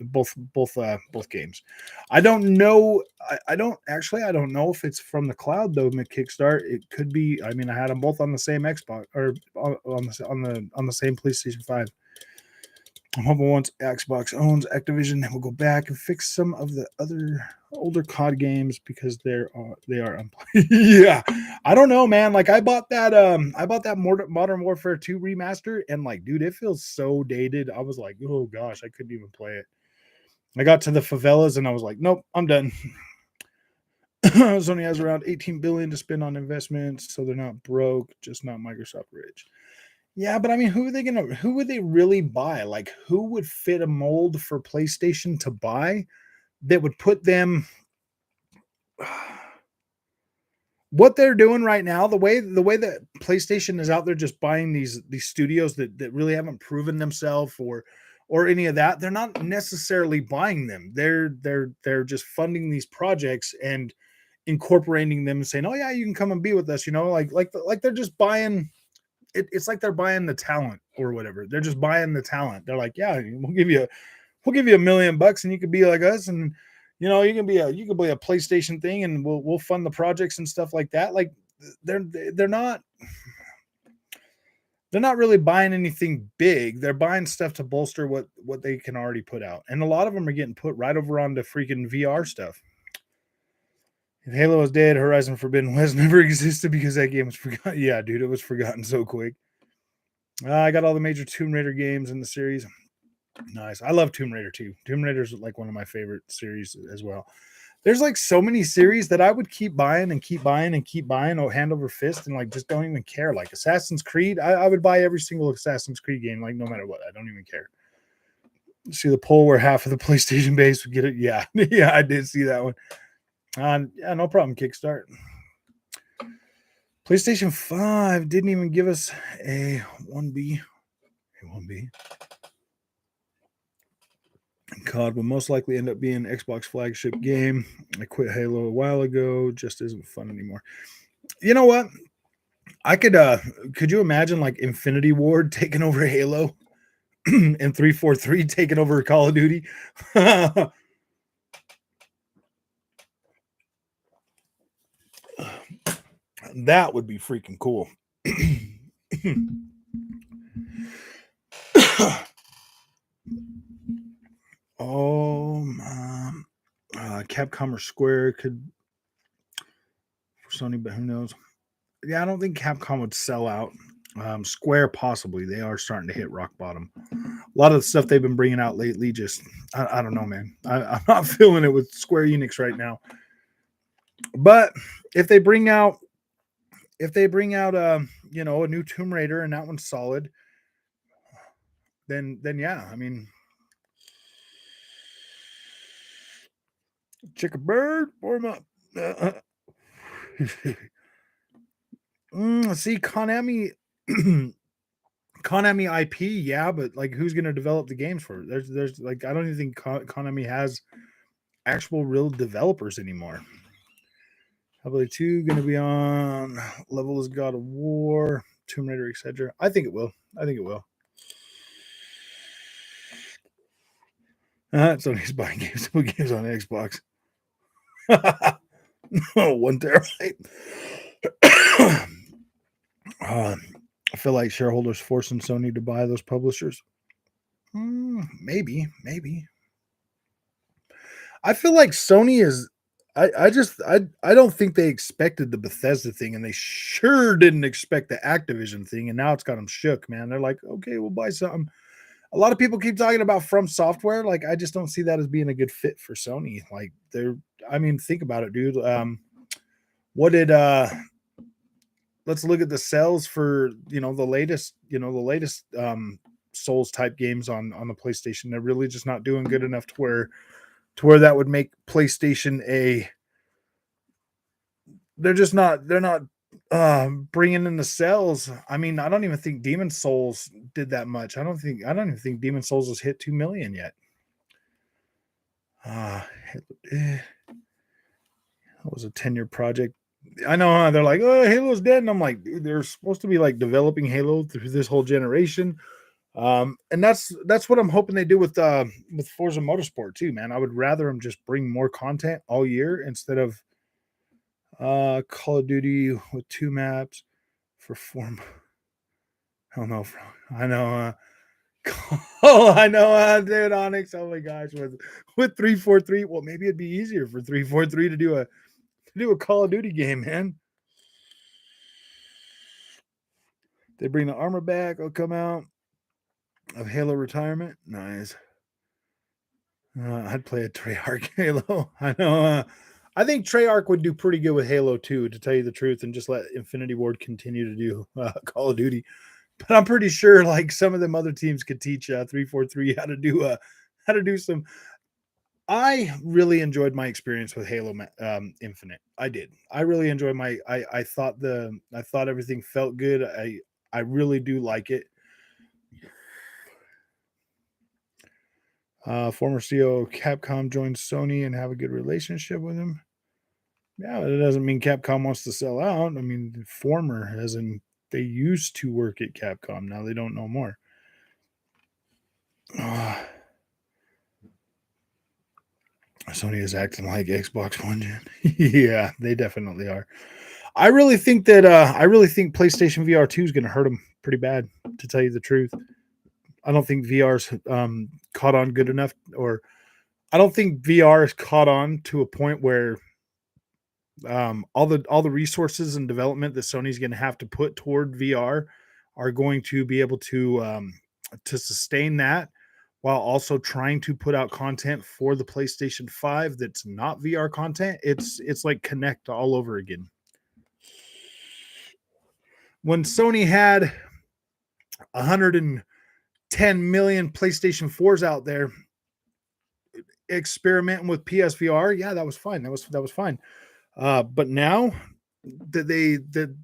both games. I don't know. I don't actually. I don't know if it's from the cloud though. Kickstart. It could be. I mean, I had them both on the same Xbox or on the same PlayStation 5. I'm hoping once Xbox owns Activision, we'll go back and fix some of the other older COD games because they are yeah. I don't know, man. Like I bought that Modern Warfare 2 remaster, and like, dude, it feels so dated. I was like, oh gosh, I couldn't even play it. I got to the favelas and I was like, nope, I'm done. Sony has around 18 billion to spend on investments, so they're not broke, just not Microsoft rich. Yeah, but I mean, who would they really buy? Like, who would fit a mold for PlayStation to buy that would put them what they're doing right now, the way that PlayStation is out there just buying these studios that really haven't proven themselves or any of that, they're not necessarily buying them. They're just funding these projects and incorporating them and saying, "Oh yeah, you can come and be with us," like they're just buying it's like they're buying the talent or whatever. They're just buying the talent. They're like, yeah, we'll give you $1 million and you could be like us, and you can be a PlayStation thing, and we'll fund the projects and stuff like that. Like they're not they're not really buying anything big. They're buying stuff to bolster what they can already put out, and a lot of them are getting put right over onto freaking VR stuff. If Halo is dead, Horizon Forbidden West never existed because that game was forgotten. Yeah, dude, it was forgotten so quick. I got all the major Tomb Raider games in the series. Nice. I love Tomb Raider too. Tomb Raider is like one of my favorite series as well. There's like so many series that I would keep buying and keep buying and keep buying, hand over fist, and like just don't even care. Like Assassin's Creed, I would buy every single Assassin's Creed game, like no matter what. I don't even care. See the poll where half of the PlayStation base would get it. Yeah, yeah, I did see that one. Yeah, no problem. Kickstart. PlayStation 5 didn't even give us a 1B. A 1B. COD will most likely end up being an Xbox flagship game. I quit Halo a while ago, just isn't fun anymore. You know what? I could you imagine like Infinity Ward taking over Halo and 343 taking over Call of Duty? That would be freaking cool. Oh, Capcom or Square could for Sony, but who knows? Yeah, I don't think Capcom would sell out. Square possibly. They are starting to hit rock bottom. A lot of the stuff they've been bringing out lately, just I don't know, man. I'm not feeling it with Square Enix right now. But if they bring out a new Tomb Raider and that one's solid, then yeah, I mean, chick a bird, warm up. See, Konami IP, yeah, but like, who's going to develop the games for it? There's like, I don't even think Konami has actual real developers anymore. Probably 2 going to be on level as God of War, Tomb Raider, etc. I think it will. Sony's buying games on Xbox. Oh, 1 terabyte. I feel like shareholders forcing Sony to buy those publishers. Maybe. I feel like Sony is. I don't think they expected the Bethesda thing, and they sure didn't expect the Activision thing, and now it's got them shook, man. They're like, okay, we'll buy something. A lot of people keep talking about From Software. Like, I just don't see that as being a good fit for Sony. Like, I mean, think about it, dude. What did let's look at the sales for the latest Souls type games on the PlayStation. They're really just not doing good enough to where that would make PlayStation they're not bringing in the sales. I mean, I don't even think Demon Souls did that much. I don't even think Demon Souls has hit 2 million yet. That was a 10-year project. I know, huh? They're like, oh, Halo's dead. And I'm like, dude, they're supposed to be like developing Halo through this whole generation. And that's what I'm hoping they do with Forza Motorsport too, man. I would rather them just bring more content all year instead of Call of Duty with 2 maps for 4. I don't know. I know. Oh, I know, dude, Onyx. Oh my gosh, with 343. Well, maybe it'd be easier for 343 to do a Call of Duty game, man. They bring the armor back. It'll come out of Halo retirement. Nice. I'd play a Treyarch Halo. I know. I think Treyarch would do pretty good with Halo 2, to tell you the truth, and just let Infinity Ward continue to do Call of Duty. But I'm pretty sure like some of them other teams could teach 343 how to do some. I really enjoyed my experience with Halo Infinite. I did. I really enjoyed my. I thought everything felt good. I really do like it. Former CEO of Capcom joined Sony and have a good relationship with him. Yeah, it doesn't mean Capcom wants to sell out. I mean, former, as in they used to work at Capcom. Now they don't know more. Sony is acting like Xbox One gen. Yeah, they definitely are. I really think PlayStation VR 2 is going to hurt them pretty bad, to tell you the truth. I don't think VR's caught on good enough, or I don't think VR is caught on to a point where all the resources and development that Sony's going to have to put toward VR are going to be able to sustain that, while also trying to put out content for the PlayStation 5 that's not VR content. It's like Connect all over again. When Sony had 110 million PlayStation 4s out there experimenting with PSVR, yeah, that was fine. That was fine. But now that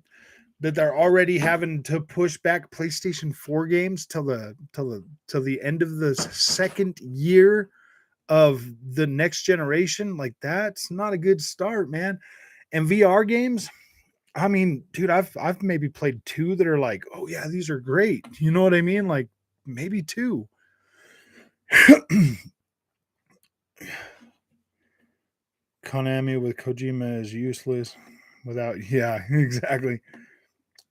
they're already having to push back PlayStation 4 games till the end of the second year of the next generation, like that's not a good start, man. And VR games, I mean, dude, I've maybe played 2 that are like, oh yeah, these are great. You know what I mean? Like maybe 2. Konami with Kojima is useless without, yeah, exactly.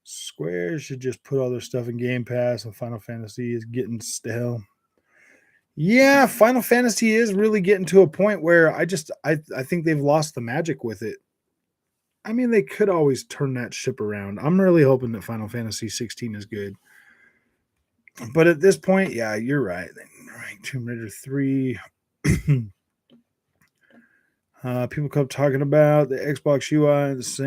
Square should just put all their stuff in Game Pass, and Final Fantasy is getting stale. Yeah, Final Fantasy is really getting to a point where I think they've lost the magic with it. I mean, they could always turn that ship around. I'm really hoping that Final Fantasy 16 is good. But at this point, yeah, you're right. Right, Tomb Raider 3. People kept talking about the Xbox UI is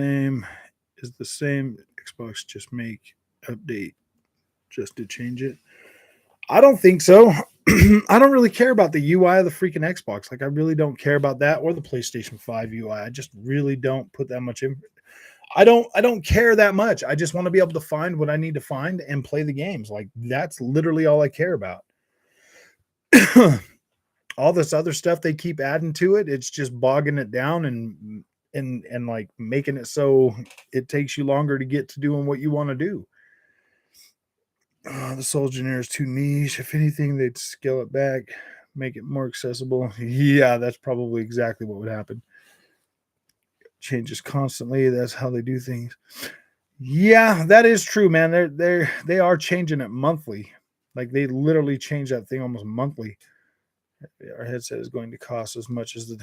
the same. Xbox just make update just to change it. I don't think so. I don't really care about the UI of the freaking Xbox. Like I really don't care about that, or the PlayStation 5 UI. I just really don't put that much in. I don't care that much. I just want to be able to find what I need to find and play the games. Like that's literally all I care about. All this other stuff they keep adding to it, it's just bogging it down and like making it so it takes you longer to get to doing what you want to do. The Soul Engineer is too niche. If anything, they'd scale it back, make it more accessible. Yeah, that's probably exactly what would happen. Changes constantly. That's how they do things. Yeah, that is true, man. They are changing it monthly. Like they literally change that thing almost monthly. Our headset is going to cost as much as the.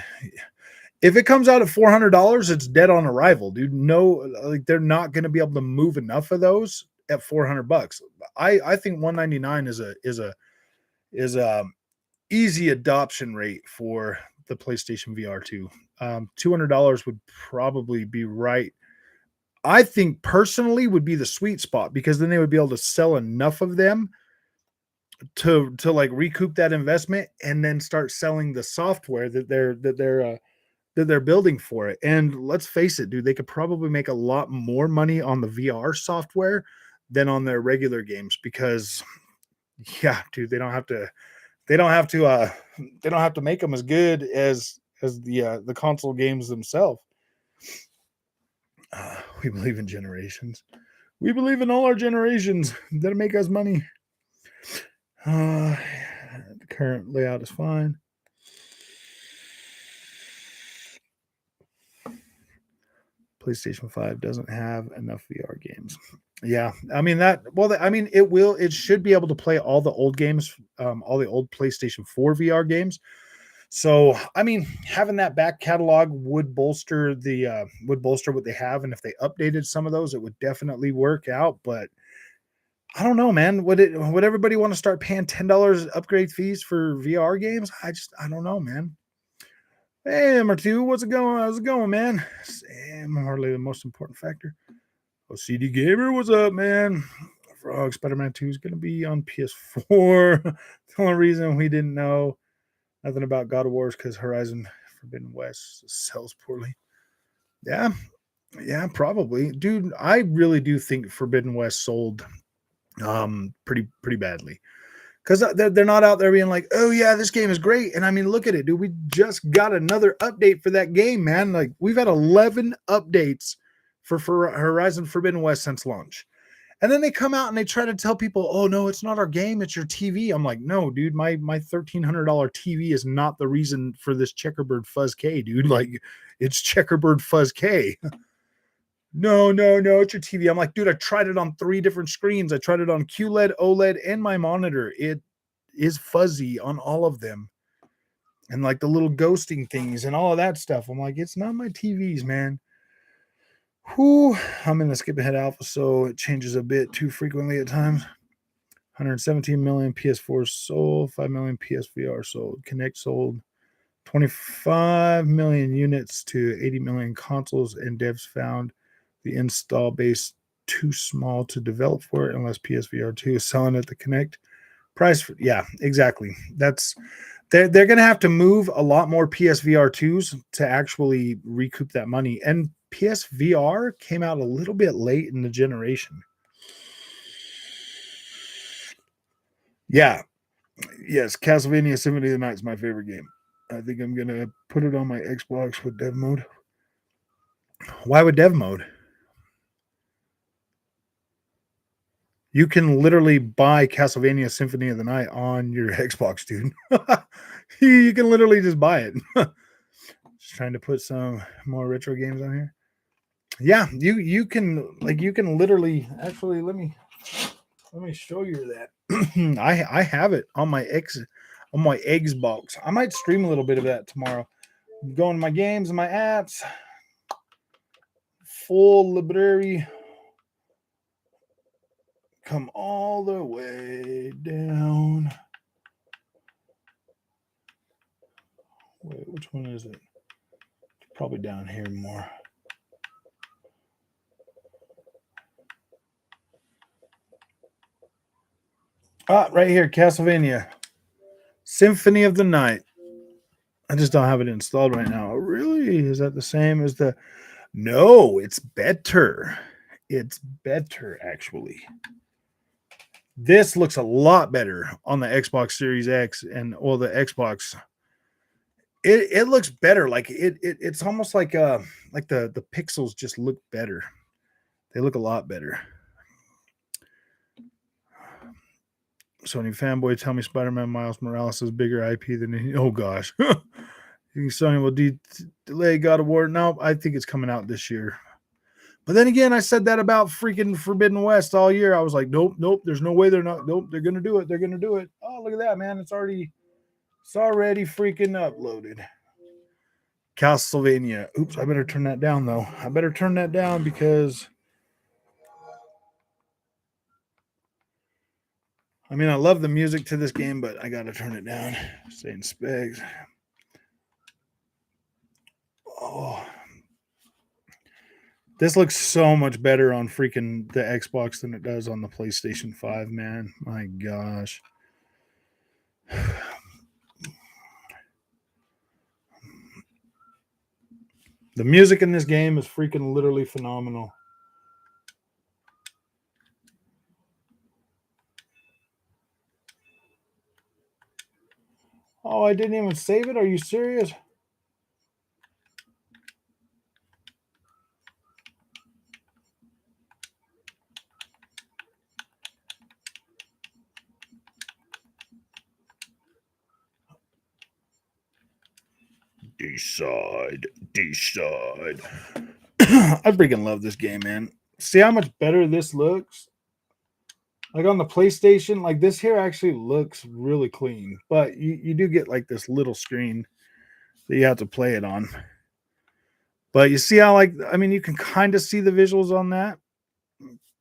If it comes out at $400, it's dead on arrival, dude. No, like they're not going to be able to move enough of those at $400. I think 199 is a easy adoption rate for the PlayStation VR 2. $200 would probably be right. I think personally would be the sweet spot, because then they would be able to sell enough of them to like recoup that investment and then start selling the software that they're building for it. And let's face it, dude, they could probably make a lot more money on the VR software than on their regular games, because yeah, dude, They don't have to they don't have to make them as good as the console games themselves. We believe in generations. We believe in all our generations that make us money. The current layout is fine. PlayStation 5 doesn't have enough VR games. Yeah, I mean that. Well, I mean it will. It should be able to play all the old games, all the old PlayStation 4 VR games. So, I mean, having that back catalog would bolster what they have, and if they updated some of those, it would definitely work out. But I don't know, man. Would everybody want to start paying $10 upgrade fees for VR games? I don't know, man. Hey, MR2, what's it going? How's it going, man? Sam, hardly the most important factor. OCD Gamer, what's up, man? Frog Spider-Man 2 is going to be on PS4. The only reason we didn't know nothing about God of War is because Horizon Forbidden West sells poorly. Yeah, yeah, probably. Dude, I really do think Forbidden West sold pretty badly. Because they're not out there being like, oh yeah, this game is great. And I mean, look at it, dude. We just got another update for that game, man. Like we've had 11 updates for Horizon Forbidden West since launch. And then they come out and they try to tell people, oh no, it's not our game, it's your TV. I'm like, no, dude, my $1,300 TV is not the reason for this checkerbird fuzz K, dude. Like it's checkerbird fuzz K. No, it's your TV. I'm like, dude, I tried it on 3 different screens. I tried it on QLED, OLED, and my monitor. It is fuzzy on all of them. And like the little ghosting things and all of that stuff. I'm like, it's not my TVs, man. Whew. I'm in the skip ahead alpha, so it changes a bit too frequently at times. 117 million PS4 sold, 5 million PSVR sold. Connect sold 25 million units to 80 million consoles, and devs found the install base too small to develop for it unless PSVR 2 is selling at the Connect price. Yeah, exactly. They're going to have to move a lot more PSVR 2s to actually recoup that money. And PSVR came out a little bit late in the generation. Yeah. Yes, Castlevania Symphony of the Night is my favorite game. I think I'm going to put it on my Xbox with dev mode. Why would dev mode? You can literally buy Castlevania Symphony of the Night on your Xbox, dude. You can literally just buy it. Just trying to put some more retro games on here. Yeah, you can literally actually let me show you that. I have it on my Xbox. I might stream a little bit of that tomorrow. Go into my games and my apps. Full library. Come all the way down. Wait, which one is it? Probably down here more. Right here, Castlevania Symphony of the Night. I just don't have it installed right now. Really? Is that the same as the? No, it's better. It's better, actually. This looks a lot better on the Xbox Series X and the Xbox. It looks better. Like it's almost like the pixels just look better. They look a lot better. Sony fanboy, tell me Spider-Man Miles Morales is bigger IP than he. Oh gosh. You think Sony will delay God of War? No, I think it's coming out this year. But then again, I said that about freaking Forbidden West all year. I was like, nope, there's no way they're not. Nope, they're gonna do it. They're gonna do it. Oh, look at that, man. It's already freaking uploaded. Castlevania. Oops, I better turn that down though. I better turn that down because I mean I love the music to this game, but I gotta turn it down. Saying specs. Oh, this looks so much better on freaking the Xbox than it does on the PlayStation 5, man. My gosh. The music in this game is freaking literally phenomenal. Oh, I didn't even save it. Are you serious? Decide. I freaking love this game, man. See how much better this looks? Like on the PlayStation, like this here actually looks really clean, but you do get like this little screen that you have to play it on. But you see how, like, I mean, you can kind of see the visuals on that.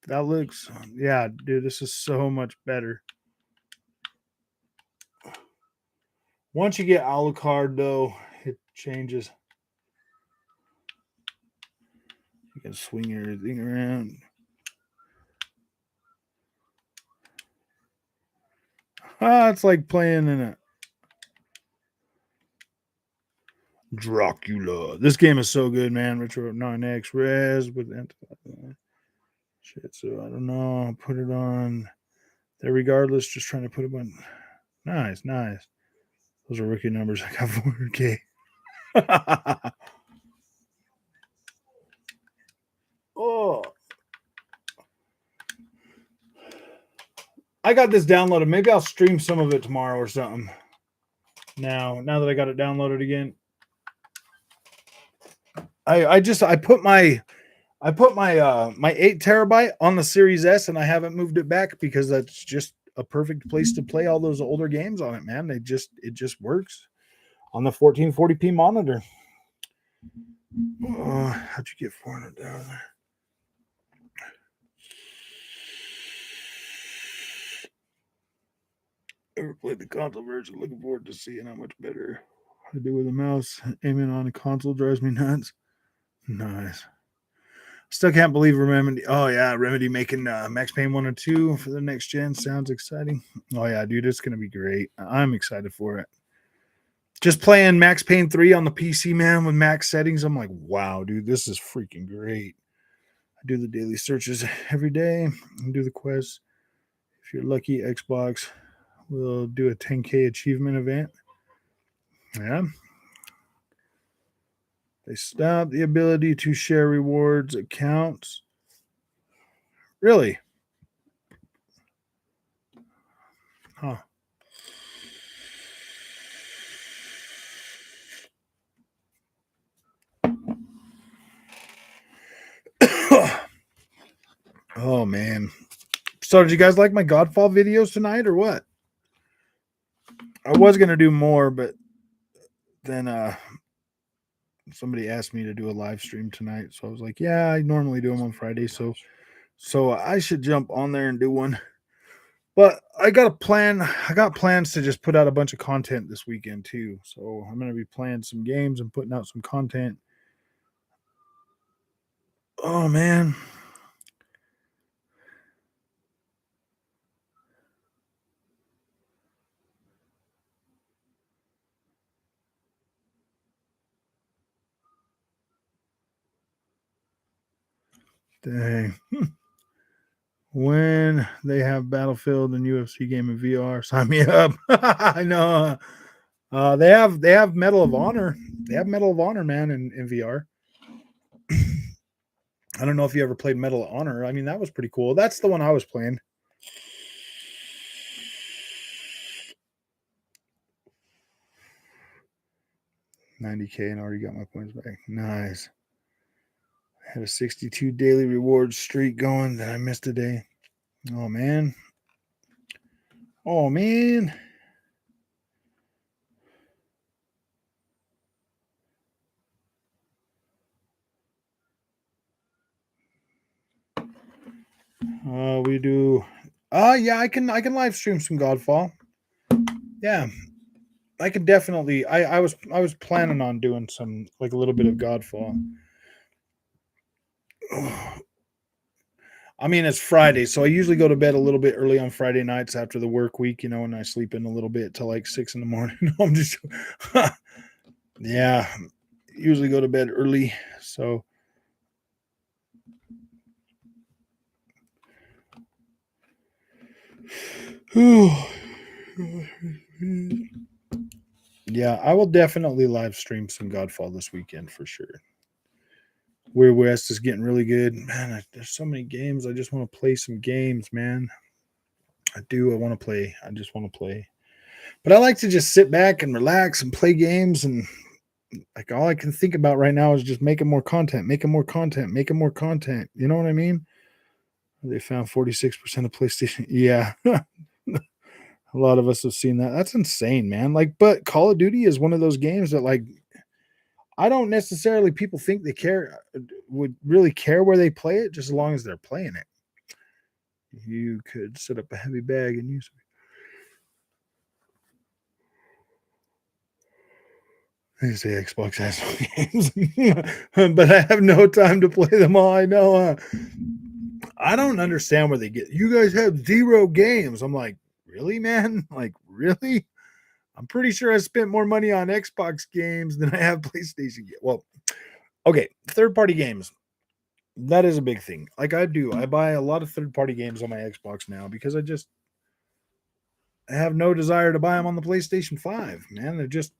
That looks, yeah, dude, this is so much better. Once you get Alucard, though, it changes. You can swing everything around. It's like playing in a Dracula. This game is so good, man. Retro 9X Res with shit. So I don't know. I'll put it on there regardless. Just trying to put it on. Nice. Those are rookie numbers. I got 4K. Oh, I got this downloaded. Maybe I'll stream some of it tomorrow or something. Now that I got it downloaded again, I put my 8 terabyte on the Series S, and I haven't moved it back because that's just a perfect place to play all those older games on it, man. It just works on the 1440p monitor. Oh, how'd you get 400 down there? Ever played the console version? Looking forward to seeing how much better I do with a mouse. Aiming on a console drives me nuts. Nice. Still can't believe Remedy. Oh yeah, Remedy making Max Payne 1 and 2 for the next gen sounds exciting. Oh yeah, dude, it's gonna be great. I'm excited for it. Just playing Max Payne 3 on the PC, man, with max settings. I'm like, wow, dude, this is freaking great. I do the daily searches every day and do the quests. If you're lucky, Xbox will do a 10K achievement event. Yeah. They stop the ability to share rewards accounts. Really? Huh. Oh man. So did you guys like my Godfall videos tonight or what? I was gonna do more, but then somebody asked me to do a live stream tonight. So I was like, yeah, I normally do them on Friday, so I should jump on there and do one. But I got a plan. I got plans to just put out a bunch of content this weekend too. So I'm gonna be playing some games and putting out some content. Oh man. Dang. When they have Battlefield and UFC game in VR, sign me up. I know. They have Medal of Honor. They have Medal of Honor, man, in VR. I don't know if you ever played Medal of Honor. I mean, that was pretty cool. That's the one I was playing. $90K and already got my points back. Nice. I had a 62 daily rewards streak going that I missed a day. Oh man. Oh man. We do. Yeah, I can live stream some Godfall. Yeah, I could definitely. I was planning on doing some like a little bit of Godfall. I mean, it's Friday, so I usually go to bed a little bit early on Friday nights after the work week, and I sleep in a little bit till like 6 in the morning. I'm just, yeah, usually go to bed early. So, Yeah, I will definitely live stream some Godfall this weekend for sure. Weird West is getting really good. Man, there's so many games. I just want to play some games, man. I do. I want to play. I just want to play. But I like to just sit back and relax and play games. And like all I can think about right now is just making more content, making more content, making more content. You know what I mean? They found 46% of PlayStation. Yeah. A lot of us have seen that. That's insane, man. Like, but Call of Duty is one of those games that, like, I don't necessarily people think they care would really care where they play it, just as long as they're playing it. You could set up a heavy bag and use it. They say Xbox has no games, but I have no time to play them all. I know. I don't understand where they get. You guys have 0 games. I'm like, really, man? Like, really? I'm pretty sure I spent more money on Xbox games than I have PlayStation games. Well, okay, third-party games. That is a big thing. Like I do. I buy a lot of third-party games on my Xbox now because I have no desire to buy them on the PlayStation 5, man. They're just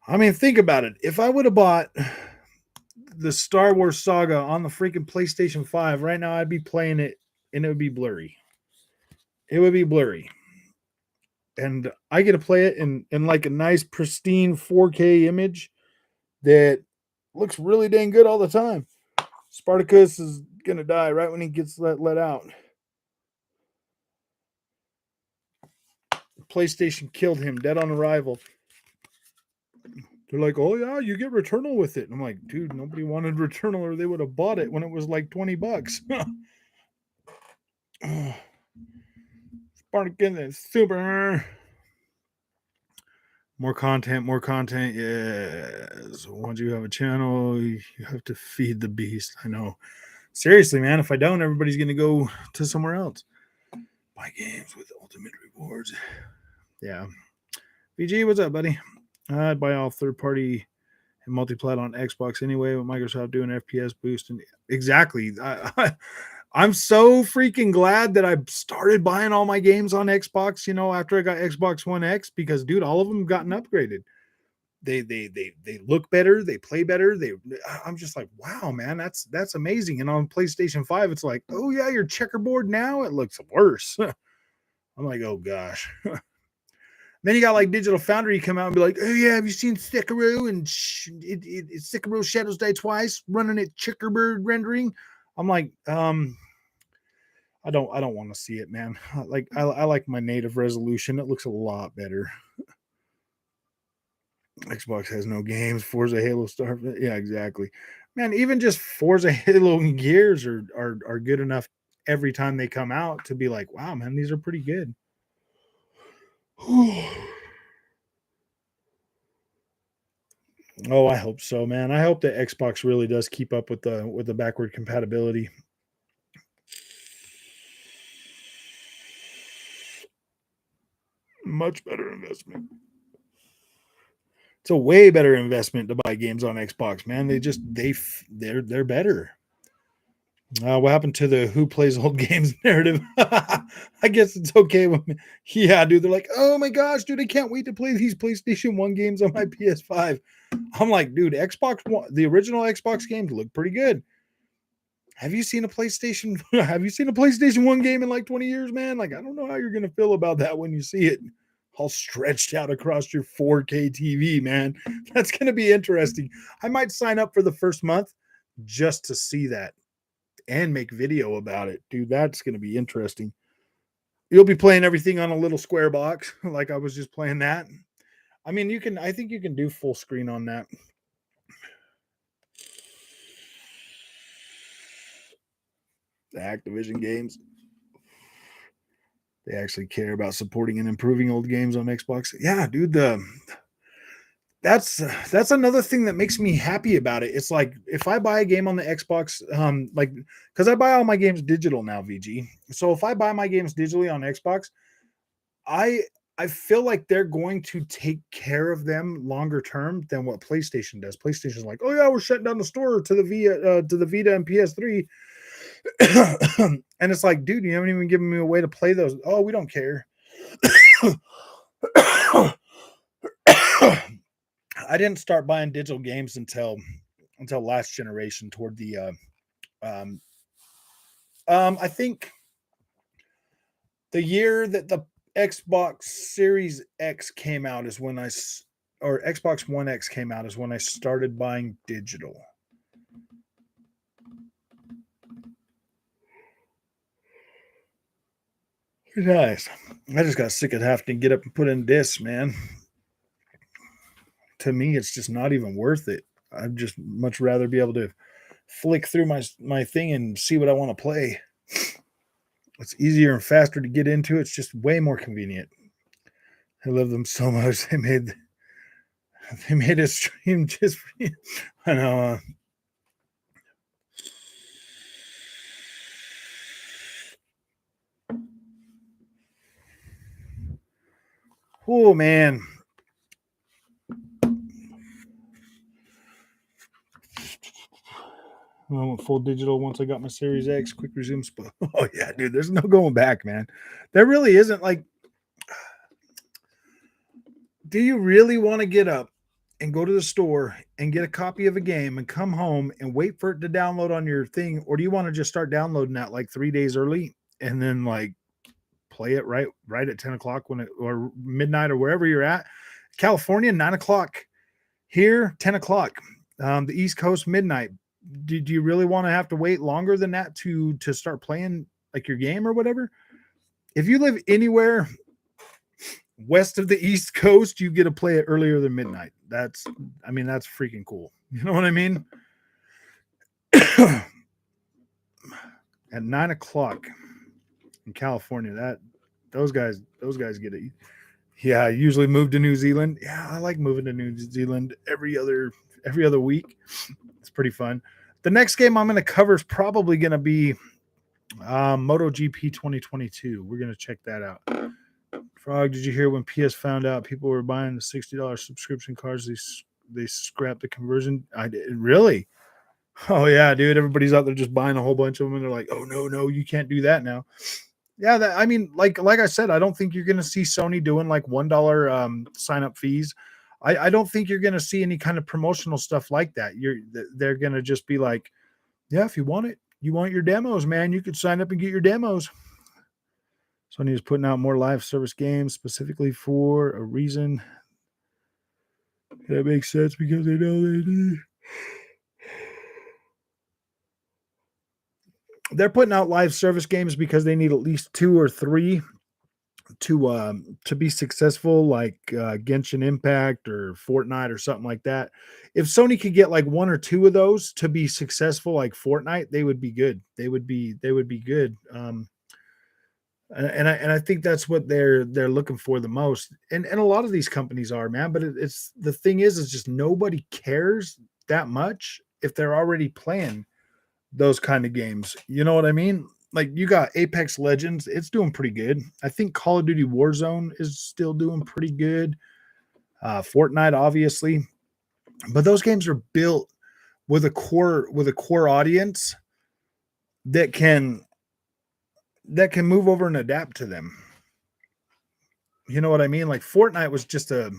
I mean, think about it. If I would have bought the Star Wars saga on the freaking PlayStation 5, right now I'd be playing it and it would be blurry. It would be blurry. And I get to play it in like a nice pristine 4K image that looks really dang good all the time. Spartacus is gonna die right when he gets let out. PlayStation killed him dead on arrival. They're like, oh yeah, you get Returnal with it. And I'm like, dude, nobody wanted Returnal or they would have bought it when it was like $20. Spartacus is super. More content, more content. Yes. Once you have a channel, you have to feed the beast. I know. Seriously, man, if I don't, everybody's going to go to somewhere else. Buy games with ultimate rewards. Yeah. VG, what's up, buddy? I'd buy all third-party and multi-plat on Xbox anyway, with Microsoft doing FPS boost. And exactly. I'm so freaking glad that I started buying all my games on Xbox, after I got Xbox One X, because dude, all of them have gotten upgraded. They look better, they play better. I'm just like, wow, man, that's amazing. And on PlayStation 5, it's like, oh yeah, your checkerboard now, it looks worse. I'm like, oh gosh. Then you got like Digital Foundry come out and be like, oh yeah, have you seen Sekiro and Sekiro Shadows Die Twice running at checkerboard rendering? I'm like, I don't want to see it, man. Like I like my native resolution. It looks a lot better. Xbox has no games. Forza, Halo, Star. Yeah, exactly. Man, even just Forza, Halo, and Gears are good enough every time they come out to be like, wow, man, these are pretty good. Oh, I hope so, man. I hope that Xbox really does keep up with the backward compatibility. Much better investment. It's a way better investment to buy games on Xbox, man. They're better. What happened to the who plays old games narrative? I guess it's okay with me. Yeah, dude. They're like, oh my gosh, dude, I can't wait to play these PlayStation 1 games on my PS5. I'm like, dude, Xbox One, the original Xbox games look pretty good. Have you seen a PlayStation? Have you seen a PlayStation 1 game in like 20 years, man? Like, I don't know how you're gonna feel about that when you see it all stretched out across your 4K TV, man. That's gonna be interesting. I might sign up for the first month just to see that and make video about it. Dude, that's going to be interesting. You'll be playing everything on a little square box like I was just playing that. I mean, I think you can do full screen on that. The Activision games, they actually care about supporting and improving old games on Xbox. Yeah, dude, that's another thing that makes me happy about it. It's like if I buy a game on the Xbox, like because I buy all my games digital now, VG. So if I buy my games digitally on Xbox, I feel like they're going to take care of them longer term than what PlayStation does. PlayStation's like, oh yeah, we're shutting down the store to the Vita and PS3, and it's like, dude, you haven't even given me a way to play those. Oh, we don't care. I didn't start buying digital games until last generation toward the um I think the year that the Xbox Series X came out is when or Xbox One X came out is when I started buying digital. Nice. I just got sick of having to get up and put in discs, man. To me, it's just not even worth it. I'd just much rather be able to flick through my thing and see what I want to play. It's easier and faster to get into. It's just way more convenient. I love them so much. They made a stream just for you. I know. Oh man. I went full digital once I got my Series X. Quick resume. Oh yeah, dude. There's no going back, man. There really isn't. Like, do you really want to get up and go to the store and get a copy of a game and come home and wait for it to download on your thing, or do you want to just start downloading that like 3 days early and then like play it right at 10 o'clock when it or midnight or wherever you're at? California 9 o'clock, here 10 o'clock, the East Coast midnight. Do you really want to have to wait longer than that to start playing like your game or whatever? If you live anywhere west of the East Coast, you get to play it earlier than midnight. That's freaking cool. You know what I mean? At 9 o'clock in California, those guys get it. Yeah, I usually move to New Zealand. Yeah, I like moving to New Zealand every other week. It's pretty fun. The next game I'm going to cover is probably going to be MotoGP 2022. We're going to check that out. Frog, did you hear when PS found out people were buying the $60 subscription cards? They scrapped the conversion. I did. Really? Oh yeah, dude. Everybody's out there just buying a whole bunch of them, and they're like, "Oh no, you can't do that now." Yeah, like I said, I don't think you're going to see Sony doing like $1 sign up fees. I don't think you're going to see any kind of promotional stuff like that. They're going to just be like, yeah, if you want it, you want your demos, man, you could sign up and get your demos. Sony is putting out more live service games specifically for a reason. That makes sense because they know they do. They're putting out live service games because they need at least 2 or 3 to be successful, like Genshin Impact or Fortnite or something like that. If Sony could get like 1 or 2 of those to be successful, like Fortnite, they would be good. They would be good. And I think that's what they're looking for the most. And a lot of these companies are, man. But it's the thing is just nobody cares that much if they're already playing those kind of games. You know what I mean? Like you got Apex Legends, it's doing pretty good. I think Call of Duty Warzone is still doing pretty good. Fortnite, obviously, but those games are built with a core audience that can move over and adapt to them. You know what I mean? Like Fortnite was just a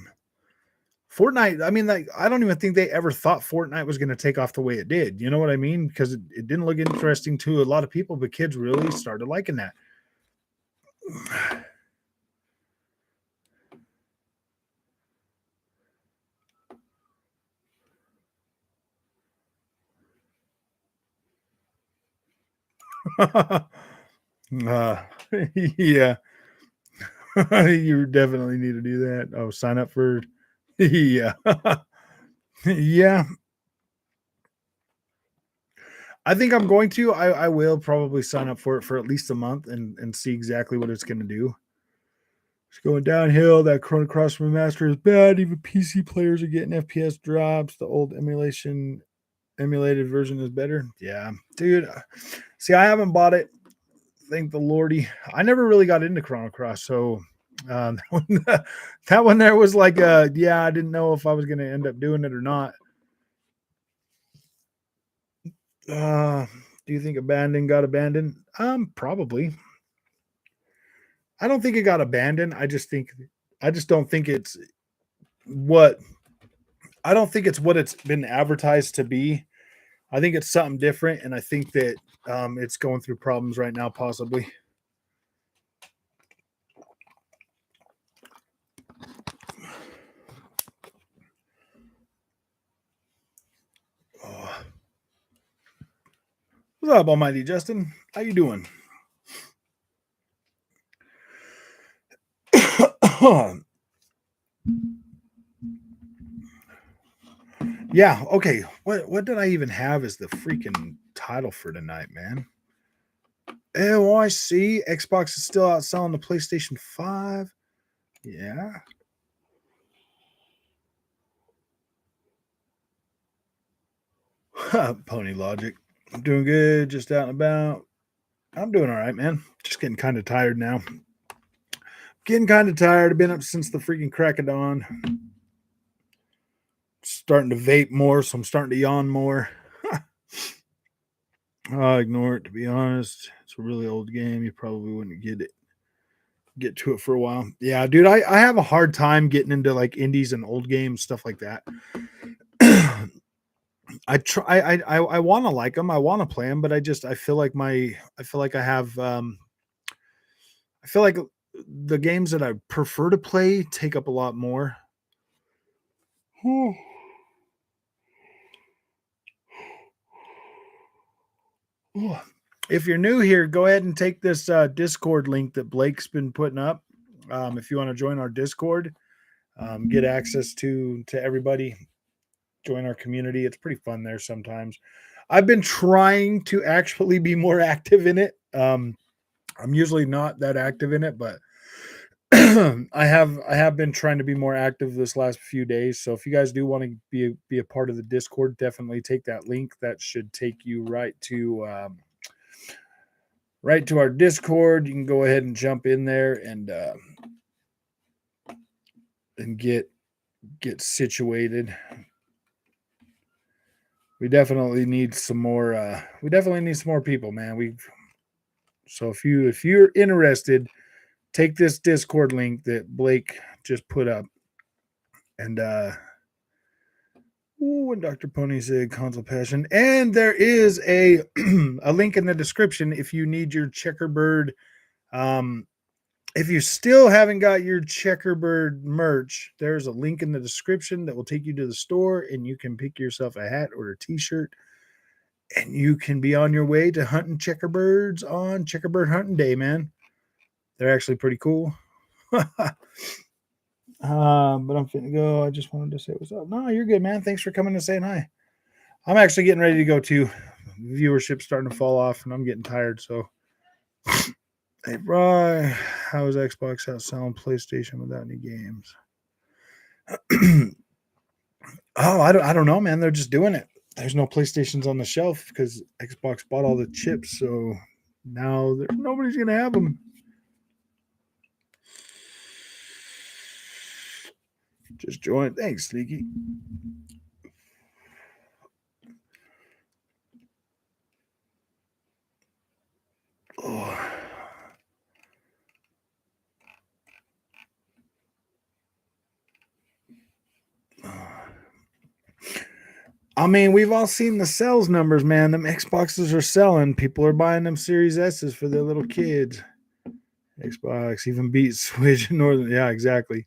Fortnite. I mean, like I don't even think they ever thought Fortnite was going to take off the way it did. You know what I mean? Because it didn't look interesting to a lot of people, but kids really started liking that. Yeah, you definitely need to do that. Oh, sign up for, yeah, yeah. I think I'm going to. I will probably sign up for it for at least a month and see exactly what it's going to do. It's going downhill. That Chrono Cross remaster is bad. Even PC players are getting FPS drops. The old emulated version is better. Yeah, dude. See, I haven't bought it. Thank the Lordy. I never really got into Chrono Cross, so that one there was like, yeah, I didn't know if I was going to end up doing it or not. Do you think abandoned got abandoned? Probably. I don't think it got abandoned. I just don't think it's what I don't think it's what it's been advertised to be. I think it's something different, and I think that it's going through problems right now, possibly. Oh. What's up, Almighty Justin? How you doing? Yeah, okay. What did I even have as the freaking title for tonight, man? Oh, I see. Xbox is still outselling the PlayStation 5. Yeah. Pony Logic. I'm doing good, just out and about. I'm doing all right, man. Just getting kind of tired now. Getting kind of tired. I've been up since the freaking crack of dawn. Starting to vape more, so I'm starting to yawn more. I'll ignore it, to be honest. It's a really old game. You probably wouldn't get to it for a while. Yeah, dude, I have a hard time getting into like indies and old games, stuff like that. I try I want to like them. I want to play them, but I feel like I have I feel like the games that I prefer to play take up a lot more. If you're new here, go ahead and take this Discord link that Blake's been putting up. If you want to join our Discord, get access to everybody, join our community. It's pretty fun there sometimes. I've been trying to actually be more active in it. I'm usually not that active in it, but I have been trying to be more active this last few days. So if you guys do want to be a part of the Discord, definitely take that link. That should take you right to our Discord. You can go ahead and jump in there and get situated. We definitely need some more. We definitely need some more people, man. So if you're interested, take this Discord link that Blake just put up, and when Dr. Pony said console passion, and there is a a link in the description if you need your checkerbird. If you still haven't got your checkerbird merch, there's a link in the description that will take you to the store, and you can pick yourself a hat or a t-shirt, and you can be on your way to hunting checkerbirds on Checkerbird Hunting Day, man. They're actually pretty cool. But I'm finna go. I just wanted to say what's up. No, you're good, man. Thanks for coming and saying hi. I'm actually getting ready to go too. Viewership's starting to fall off, and I'm getting tired. So, hey, Bri, how is Xbox outselling PlayStation without any games? I don't know, man. They're just doing it. There's no PlayStations on the shelf because Xbox bought all the chips. So now nobody's gonna have them. Just join. Thanks, Sneaky. Oh. I mean, we've all seen the sales numbers, man. Them Xboxes are selling. People are buying them Series S's for their little kids. Xbox even beat Switch in Northern. Yeah, exactly.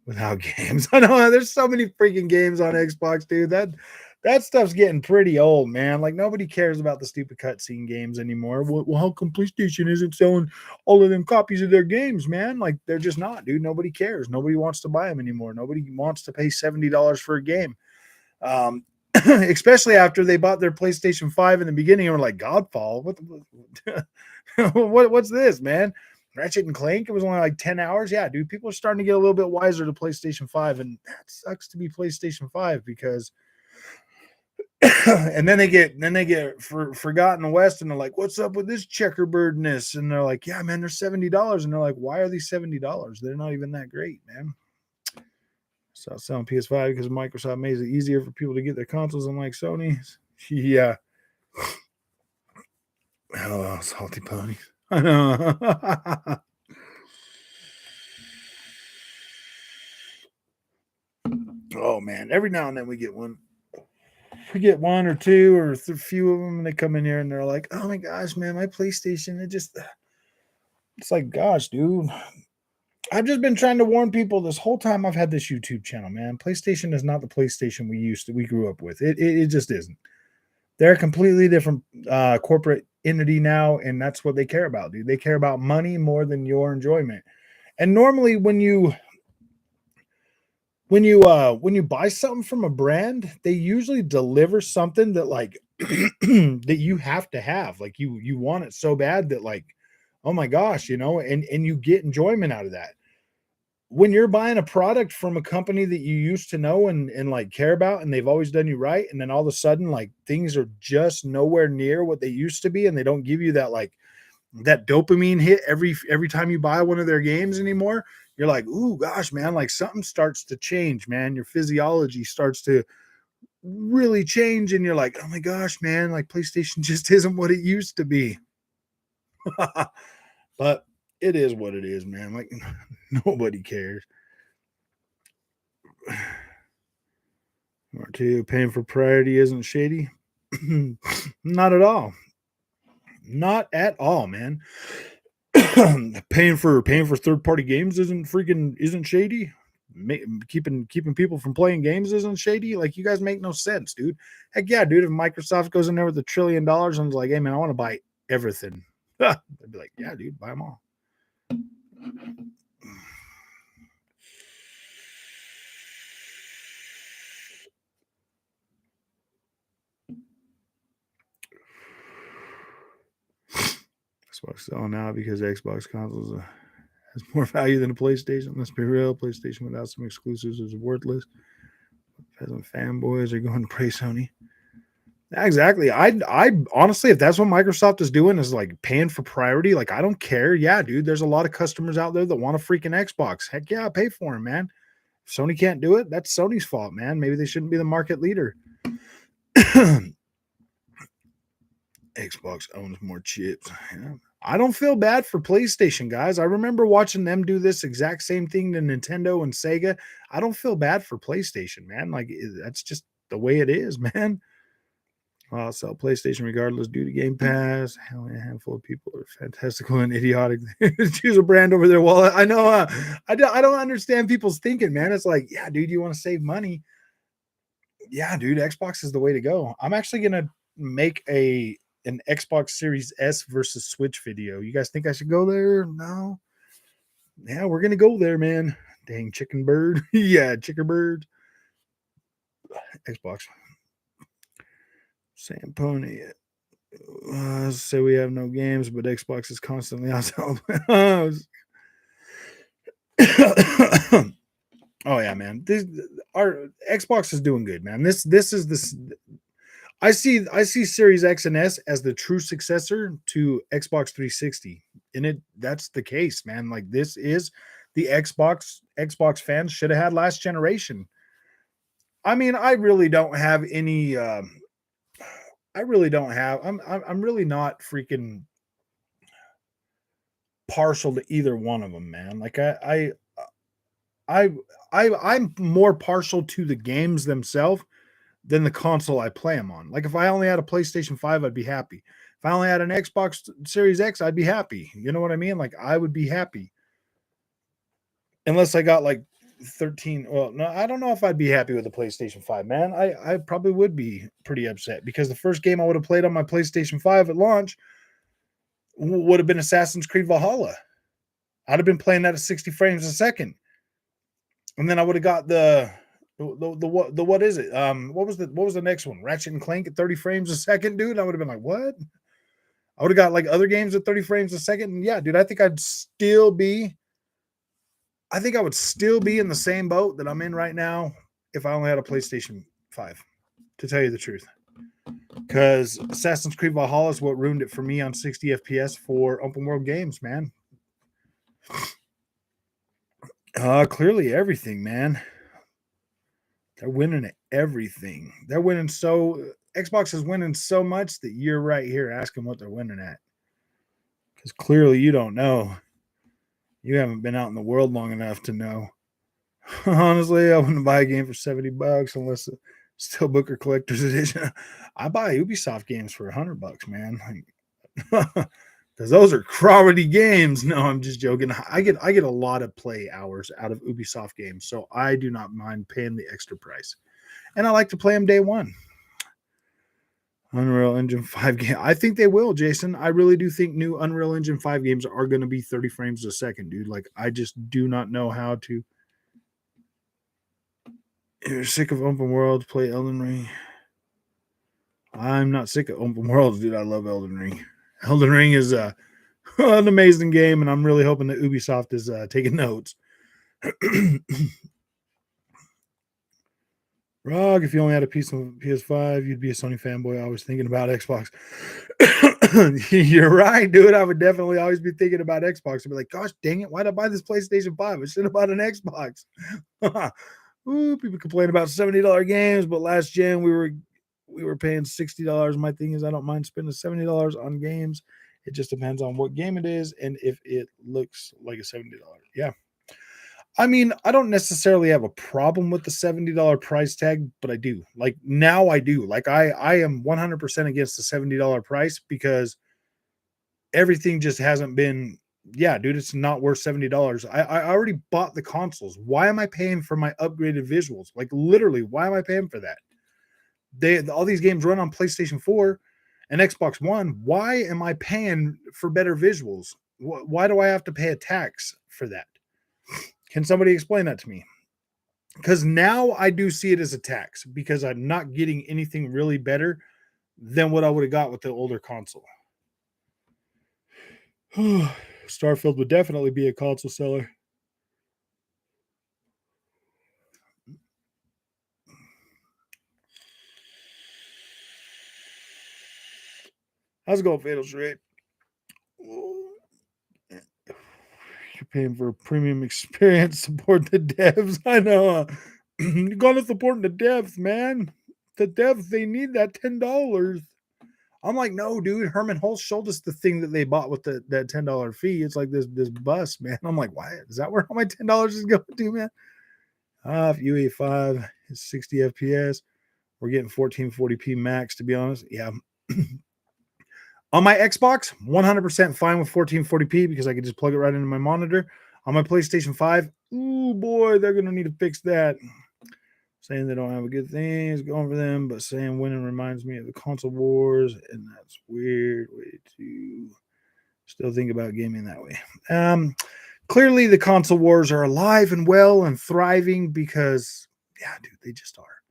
Without games. I know there's so many freaking games on Xbox, dude. That stuff's getting pretty old, man. Like nobody cares about the stupid cutscene games anymore. Well, how come PlayStation isn't selling all of them copies of their games, man? Like they're just not, dude. Nobody cares. Nobody wants to buy them anymore. Nobody wants to pay $70 for a game. Especially after they bought their PlayStation 5 in the beginning and were like, Godfall, what's this, man? Ratchet and Clank, it was only like 10 hours. Yeah, dude, people are starting to get a little bit wiser to PlayStation 5, and that sucks to be PlayStation 5 because and then they get forgotten west, and they're like, what's up with this checkerbirdness? And they're like, yeah, man, they're $70. And they're like, why are these $70? They're not even that great, man. So selling PS5 because Microsoft made it easier for people to get their consoles, unlike Sony. Yeah. Oh, salty ponies. I know. Oh man, every now and then we get one. We get one or two or a few of them, and they come in here and they're like, "Oh my gosh, man, my PlayStation, it's like, gosh, dude, I've just been trying to warn people this whole time I've had this YouTube channel, man. PlayStation is not the PlayStation we grew up with. It just isn't. They're a completely different corporate entity now, and that's what they care about, dude. They care about money more than your enjoyment. And normally, when you buy something from a brand, they usually deliver something that like that you have to have. Like you want it so bad that like, oh my gosh, and you get enjoyment out of that. When you're buying a product from a company that you used to know and like care about and they've always done you right, and then all of a sudden like things are just nowhere near what they used to be, and they don't give you that like that dopamine hit every time you buy one of their games anymore, you're like, ooh gosh, man, like something starts to change, man. Your physiology starts to really change, and you're like, oh my gosh, man, like PlayStation just isn't what it used to be. But it is what it is, man. Like nobody cares. Number two, paying for priority isn't shady. Not at all. Not at all, man. Paying for third party games isn't shady. Keeping people from playing games isn't shady. Like you guys make no sense, dude. Heck yeah, dude. If Microsoft goes in there with $1 trillion and is like, hey man, I want to buy everything, they'd be like, yeah, dude, buy them all. Xbox selling out because Xbox consoles has more value than a PlayStation. Let's be real. PlayStation without some exclusives is worthless. Peasant fanboys are going to praise Sony. Exactly. I honestly, if that's what Microsoft is doing, is like paying for priority, like I don't care. Yeah, dude. There's a lot of customers out there that want a freaking Xbox. Heck yeah, pay for them, man. If Sony can't do it, that's Sony's fault, man. Maybe they shouldn't be the market leader. Xbox owns more chips. Yeah. I don't feel bad for PlayStation, guys. I remember watching them do this exact same thing to Nintendo and Sega. I don't feel bad for PlayStation, man. Like that's just the way it is, man. I'll sell PlayStation regardless due to Game Pass. Hell, a handful of people are fantastical and idiotic. Choose a brand over their wallet. I know. I don't understand people's thinking, man. It's like, yeah, dude, you want to save money? Yeah, dude, Xbox is the way to go. I'm actually gonna make an Xbox Series S versus Switch video. You guys think I should go there? No. Yeah, we're gonna go there, man. Dang chicken bird. Yeah, chicken bird. Xbox. Sam Pony. Say we have no games, but Xbox is constantly outside. Oh yeah, man. Our Xbox is doing good, man. This is this. I see Series X and S as the true successor to Xbox 360, and that's the case, man. Like this is the Xbox fans should have had last generation. I mean, I really don't have any. I really don't have. I'm really not freaking partial to either one of them, man. Like I I'm more partial to the games themselves than the console I play them on. Like if I only had a PlayStation 5, I'd be happy. If I only had an Xbox Series X, I'd be happy. You know what I mean? Like I would be happy. Unless I got like 13. Well, no, I don't know if I'd be happy with the PlayStation 5, man. I probably would be pretty upset because the first game I would have played on my PlayStation 5 at launch would have been Assassin's Creed Valhalla. I'd have been playing that at 60 frames a second. And then I would have got the what is it? What was the next one? Ratchet and Clank at 30 frames a second, dude. I would have been like, what? I would have got like other games at 30 frames a second. And yeah, dude, I think I would still be in the same boat that I'm in right now if I only had a PlayStation 5, to tell you the truth. Because Assassin's Creed Valhalla is what ruined it for me on 60 FPS for open world games, man. Clearly everything, man. They're winning at everything. They're winning Xbox is winning so much that you're right here asking what they're winning at. Because clearly you don't know. You haven't been out in the world long enough to know. Honestly, I wouldn't buy a game for $70 unless it's Steelbook or collector's edition. I buy Ubisoft games for $100, man. Because those are quality games. No, I'm just joking. I get a lot of play hours out of Ubisoft games, so I do not mind paying the extra price. And I like to play them day one. Unreal Engine 5 game. I think they will, Jason. I really do think new Unreal Engine 5 games are going to be 30 frames a second, dude. Like, I just do not know how to. You're sick of open worlds, play Elden Ring. I'm not sick of open worlds, dude. I love Elden Ring. Elden Ring is an amazing game, and I'm really hoping that Ubisoft is taking notes. Rog, if you only had a piece of PS5, you'd be a Sony fanboy, always thinking about Xbox. You're right, dude. I would definitely always be thinking about Xbox. I'd be like, gosh dang it, why did I buy this PlayStation 5? I should have bought an Xbox. Ooh, people complain about $70 games, but last gen we were paying $60. My thing is I don't mind spending $70 on games. It just depends on what game it is and if it looks like a $70. Yeah. I mean, I don't necessarily have a problem with the $70 price tag, but I do. Like now I do. Like I am 100% against the $70 price because everything just hasn't been, yeah, dude, it's not worth $70. I already bought the consoles. Why am I paying for my upgraded visuals? Like literally, why am I paying for that? All these games run on PlayStation 4 and Xbox One. Why am I paying for better visuals? Why do I have to pay a tax for that? Can somebody explain that to me? Because now I do see it as a tax because I'm not getting anything really better than what I would have got with the older console. Starfield would definitely be a console seller. How's it going, Fatal Straight? You're paying for a premium experience. Support the devs. I know. You gotta support the devs, man. The devs, they need that $10. I'm like, no, dude. Herman Holtz showed us the thing that they bought with that $10 fee. It's like this bus, man. I'm like, why is that where all my $10 is going to, man? If UE5 is 60 FPS, we're getting 1440p max. To be honest, yeah. On my Xbox, 100% fine with 1440p because I can just plug it right into my monitor. On my PlayStation 5, ooh boy, they're gonna need to fix that. Saying they don't have a good things going for them, but saying winning reminds me of the console wars, and that's weird way to still think about gaming that way. Clearly the console wars are alive and well and thriving because, yeah, dude, they just are.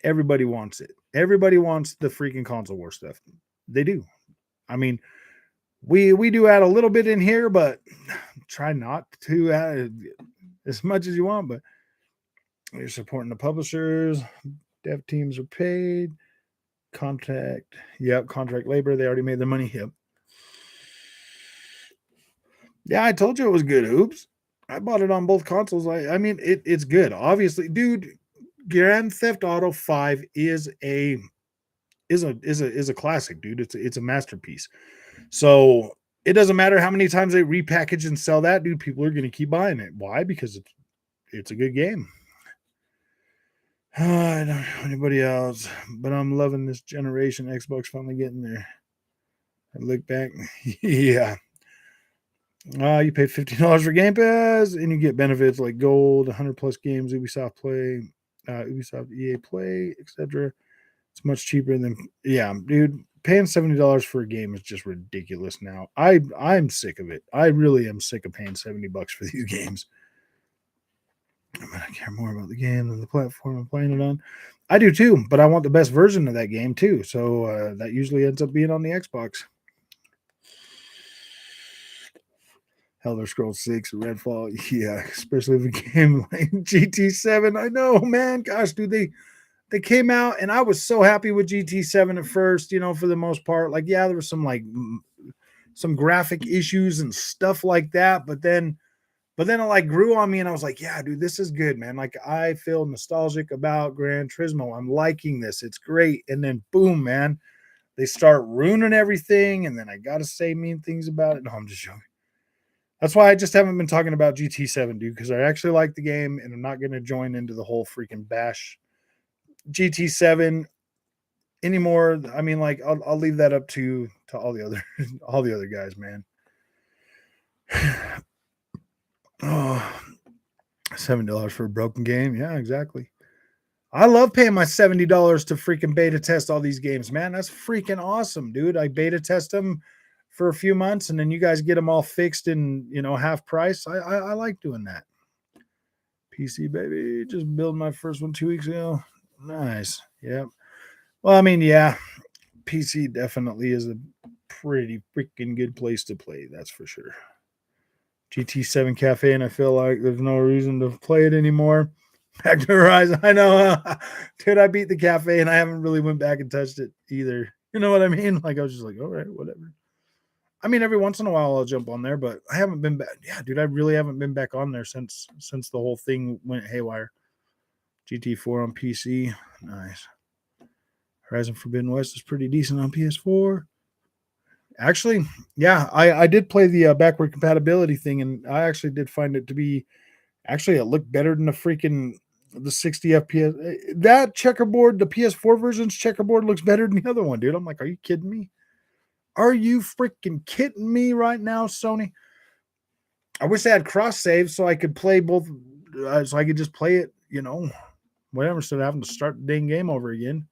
Everybody wants it. Everybody wants the freaking console war stuff. They do. I mean, we do add a little bit in here, but try not to add as much as you want. But you're supporting the publishers. Dev teams are paid. Contract labor. They already made their money. Yep. Yeah, I told you it was good. Oops. I bought it on both consoles. I mean, it's good. Obviously, dude, Grand Theft Auto 5 is a classic, dude. It's a masterpiece. So it doesn't matter how many times they repackage and sell that, dude. People are going to keep buying it. Why? Because it's a good game. I don't know anybody else, but I'm loving this generation. Xbox finally getting there. I look back, yeah. You pay $15 for Game Pass, and you get benefits like gold, 100+ games, Ubisoft Play, Ubisoft EA Play, etc. It's much cheaper than, yeah, dude. Paying $70 for a game is just ridiculous now. I'm sick of it. I really am sick of paying $70 for these games. I care more about the game than the platform I'm playing it on. I do too, but I want the best version of that game too. So that usually ends up being on the Xbox. Elder Scrolls 6 or Redfall, yeah, especially if a game like GT7. I know, man. Gosh, dude, they came out and I was so happy with GT7 at first, for the most part. Like, yeah, there was some some graphic issues and stuff like that, but then it like grew on me and I was like, yeah, dude, this is good, man. Like I feel nostalgic about Gran Turismo. I'm liking this. It's great. And then boom, man, they start ruining everything. And then I got to say mean things about it. No, I'm just joking. That's why I just haven't been talking about GT7, dude, because I actually like the game and I'm not going to join into the whole freaking bash GT7 anymore. I mean, like, I'll leave that up to all the other all the other guys, man. Oh, $7 for a broken game. Yeah, exactly. I love paying my $70 to freaking beta test all these games, man. That's freaking awesome, dude. I beta test them for a few months and then you guys get them all fixed in, half price. I like doing that. PC baby, just build my first one 2 weeks ago. Nice. Yeah. Well, I mean, yeah, PC definitely is a pretty freaking good place to play. That's for sure. GT7 Cafe, and I feel like there's no reason to play it anymore. Back to Horizon. I know, dude. I beat the cafe, and I haven't really went back and touched it either. You know what I mean? Like I was just like, all right, whatever. I mean, every once in a while I'll jump on there, but I haven't been back. Yeah, dude, I really haven't been back on there since the whole thing went haywire. GT4 on PC, nice. Horizon Forbidden West is pretty decent on PS4. Actually, yeah, I did play the backward compatibility thing, and I actually did find it to be it looked better than the 60 FPS. That checkerboard, the PS4 version's checkerboard looks better than the other one, dude. I'm like, are you kidding me? Are you freaking kidding me right now, Sony? I wish they had cross save so I could play both, so I could just play it, whatever, instead of having to start the dang game over again.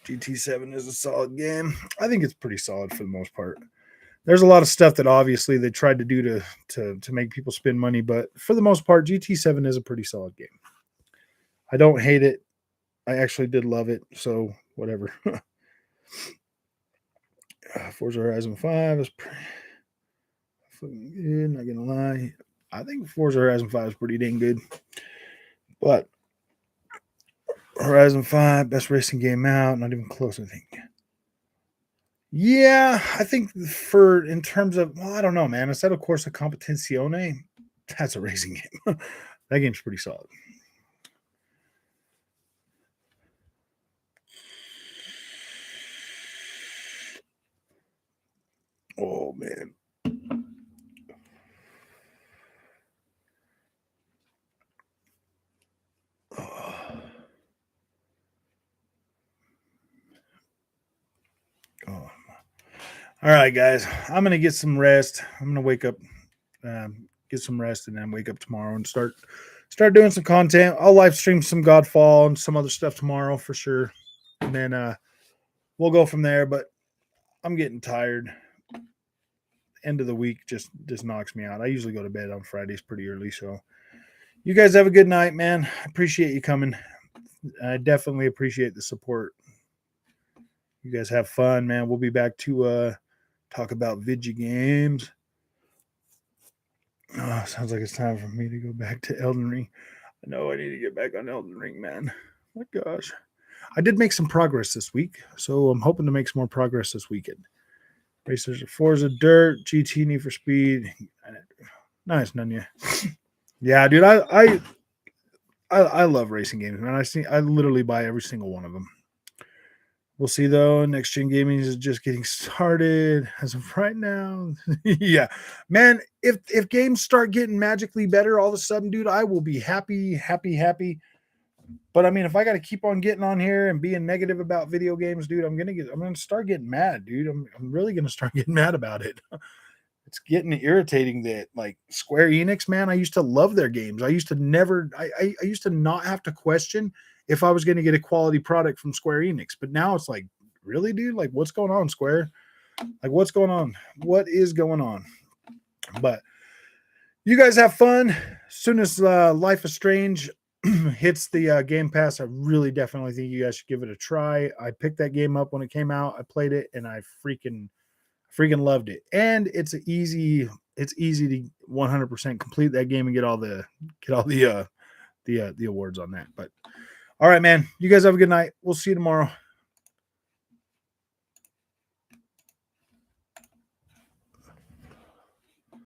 GT7 is a solid game. I think it's pretty solid for the most part. There's a lot of stuff that obviously they tried to do to make people spend money, but for the most part, GT7 is a pretty solid game. I don't hate it. I actually did love it, so whatever. Forza Horizon 5 is pretty fucking good, not gonna lie. I think Forza Horizon 5 is pretty dang good. But Horizon 5, best racing game out, not even close, I think. Yeah, I think in terms of, well, I don't know, man. Instead of Corsa Competizione, that's a racing game. That game's pretty solid. Oh, man. Oh. Oh. All right, guys. I'm going to get some rest. I'm going to wake up, get some rest, and then wake up tomorrow and start doing some content. I'll live stream some Godfall and some other stuff tomorrow for sure. And then we'll go from there. But I'm getting tired. End of the week just knocks me out. I usually go to bed on Fridays pretty early. So you guys have a good night, man. I appreciate you coming. I definitely appreciate the support. You guys have fun, man. We'll be back to talk about video games. Oh, sounds like it's time for me to go back to Elden Ring. I know I need to get back on Elden Ring, man. My gosh. I did make some progress this week, so I'm hoping to make some more progress this weekend. Racers of Forza Dirt, GT Need for Speed. Nice, Nunya. Yeah, dude, I love racing games, man. I literally buy every single one of them. We'll see though. Next gen gaming is just getting started as of right now. Yeah, man. If games start getting magically better all of a sudden, dude, I will be happy. But I mean, if I got to keep on getting on here and being negative about video games, dude, I'm gonna start getting mad, dude. I'm really gonna start getting mad about it. It's getting irritating that like Square Enix, man. I used to love their games. I used to not have to question if I was going to get a quality product from Square Enix. But now it's like, really, dude? Like, what's going on, Square? Like, what's going on? What is going on? But you guys have fun. As soon as Life is Strange hits the Game Pass, I really definitely think you guys should give it a try. I picked that game up when it came out. I played it, and I freaking loved it. And it's easy to 100% complete that game and get all the awards on that. But all right, man, you guys have a good night. We'll see you tomorrow.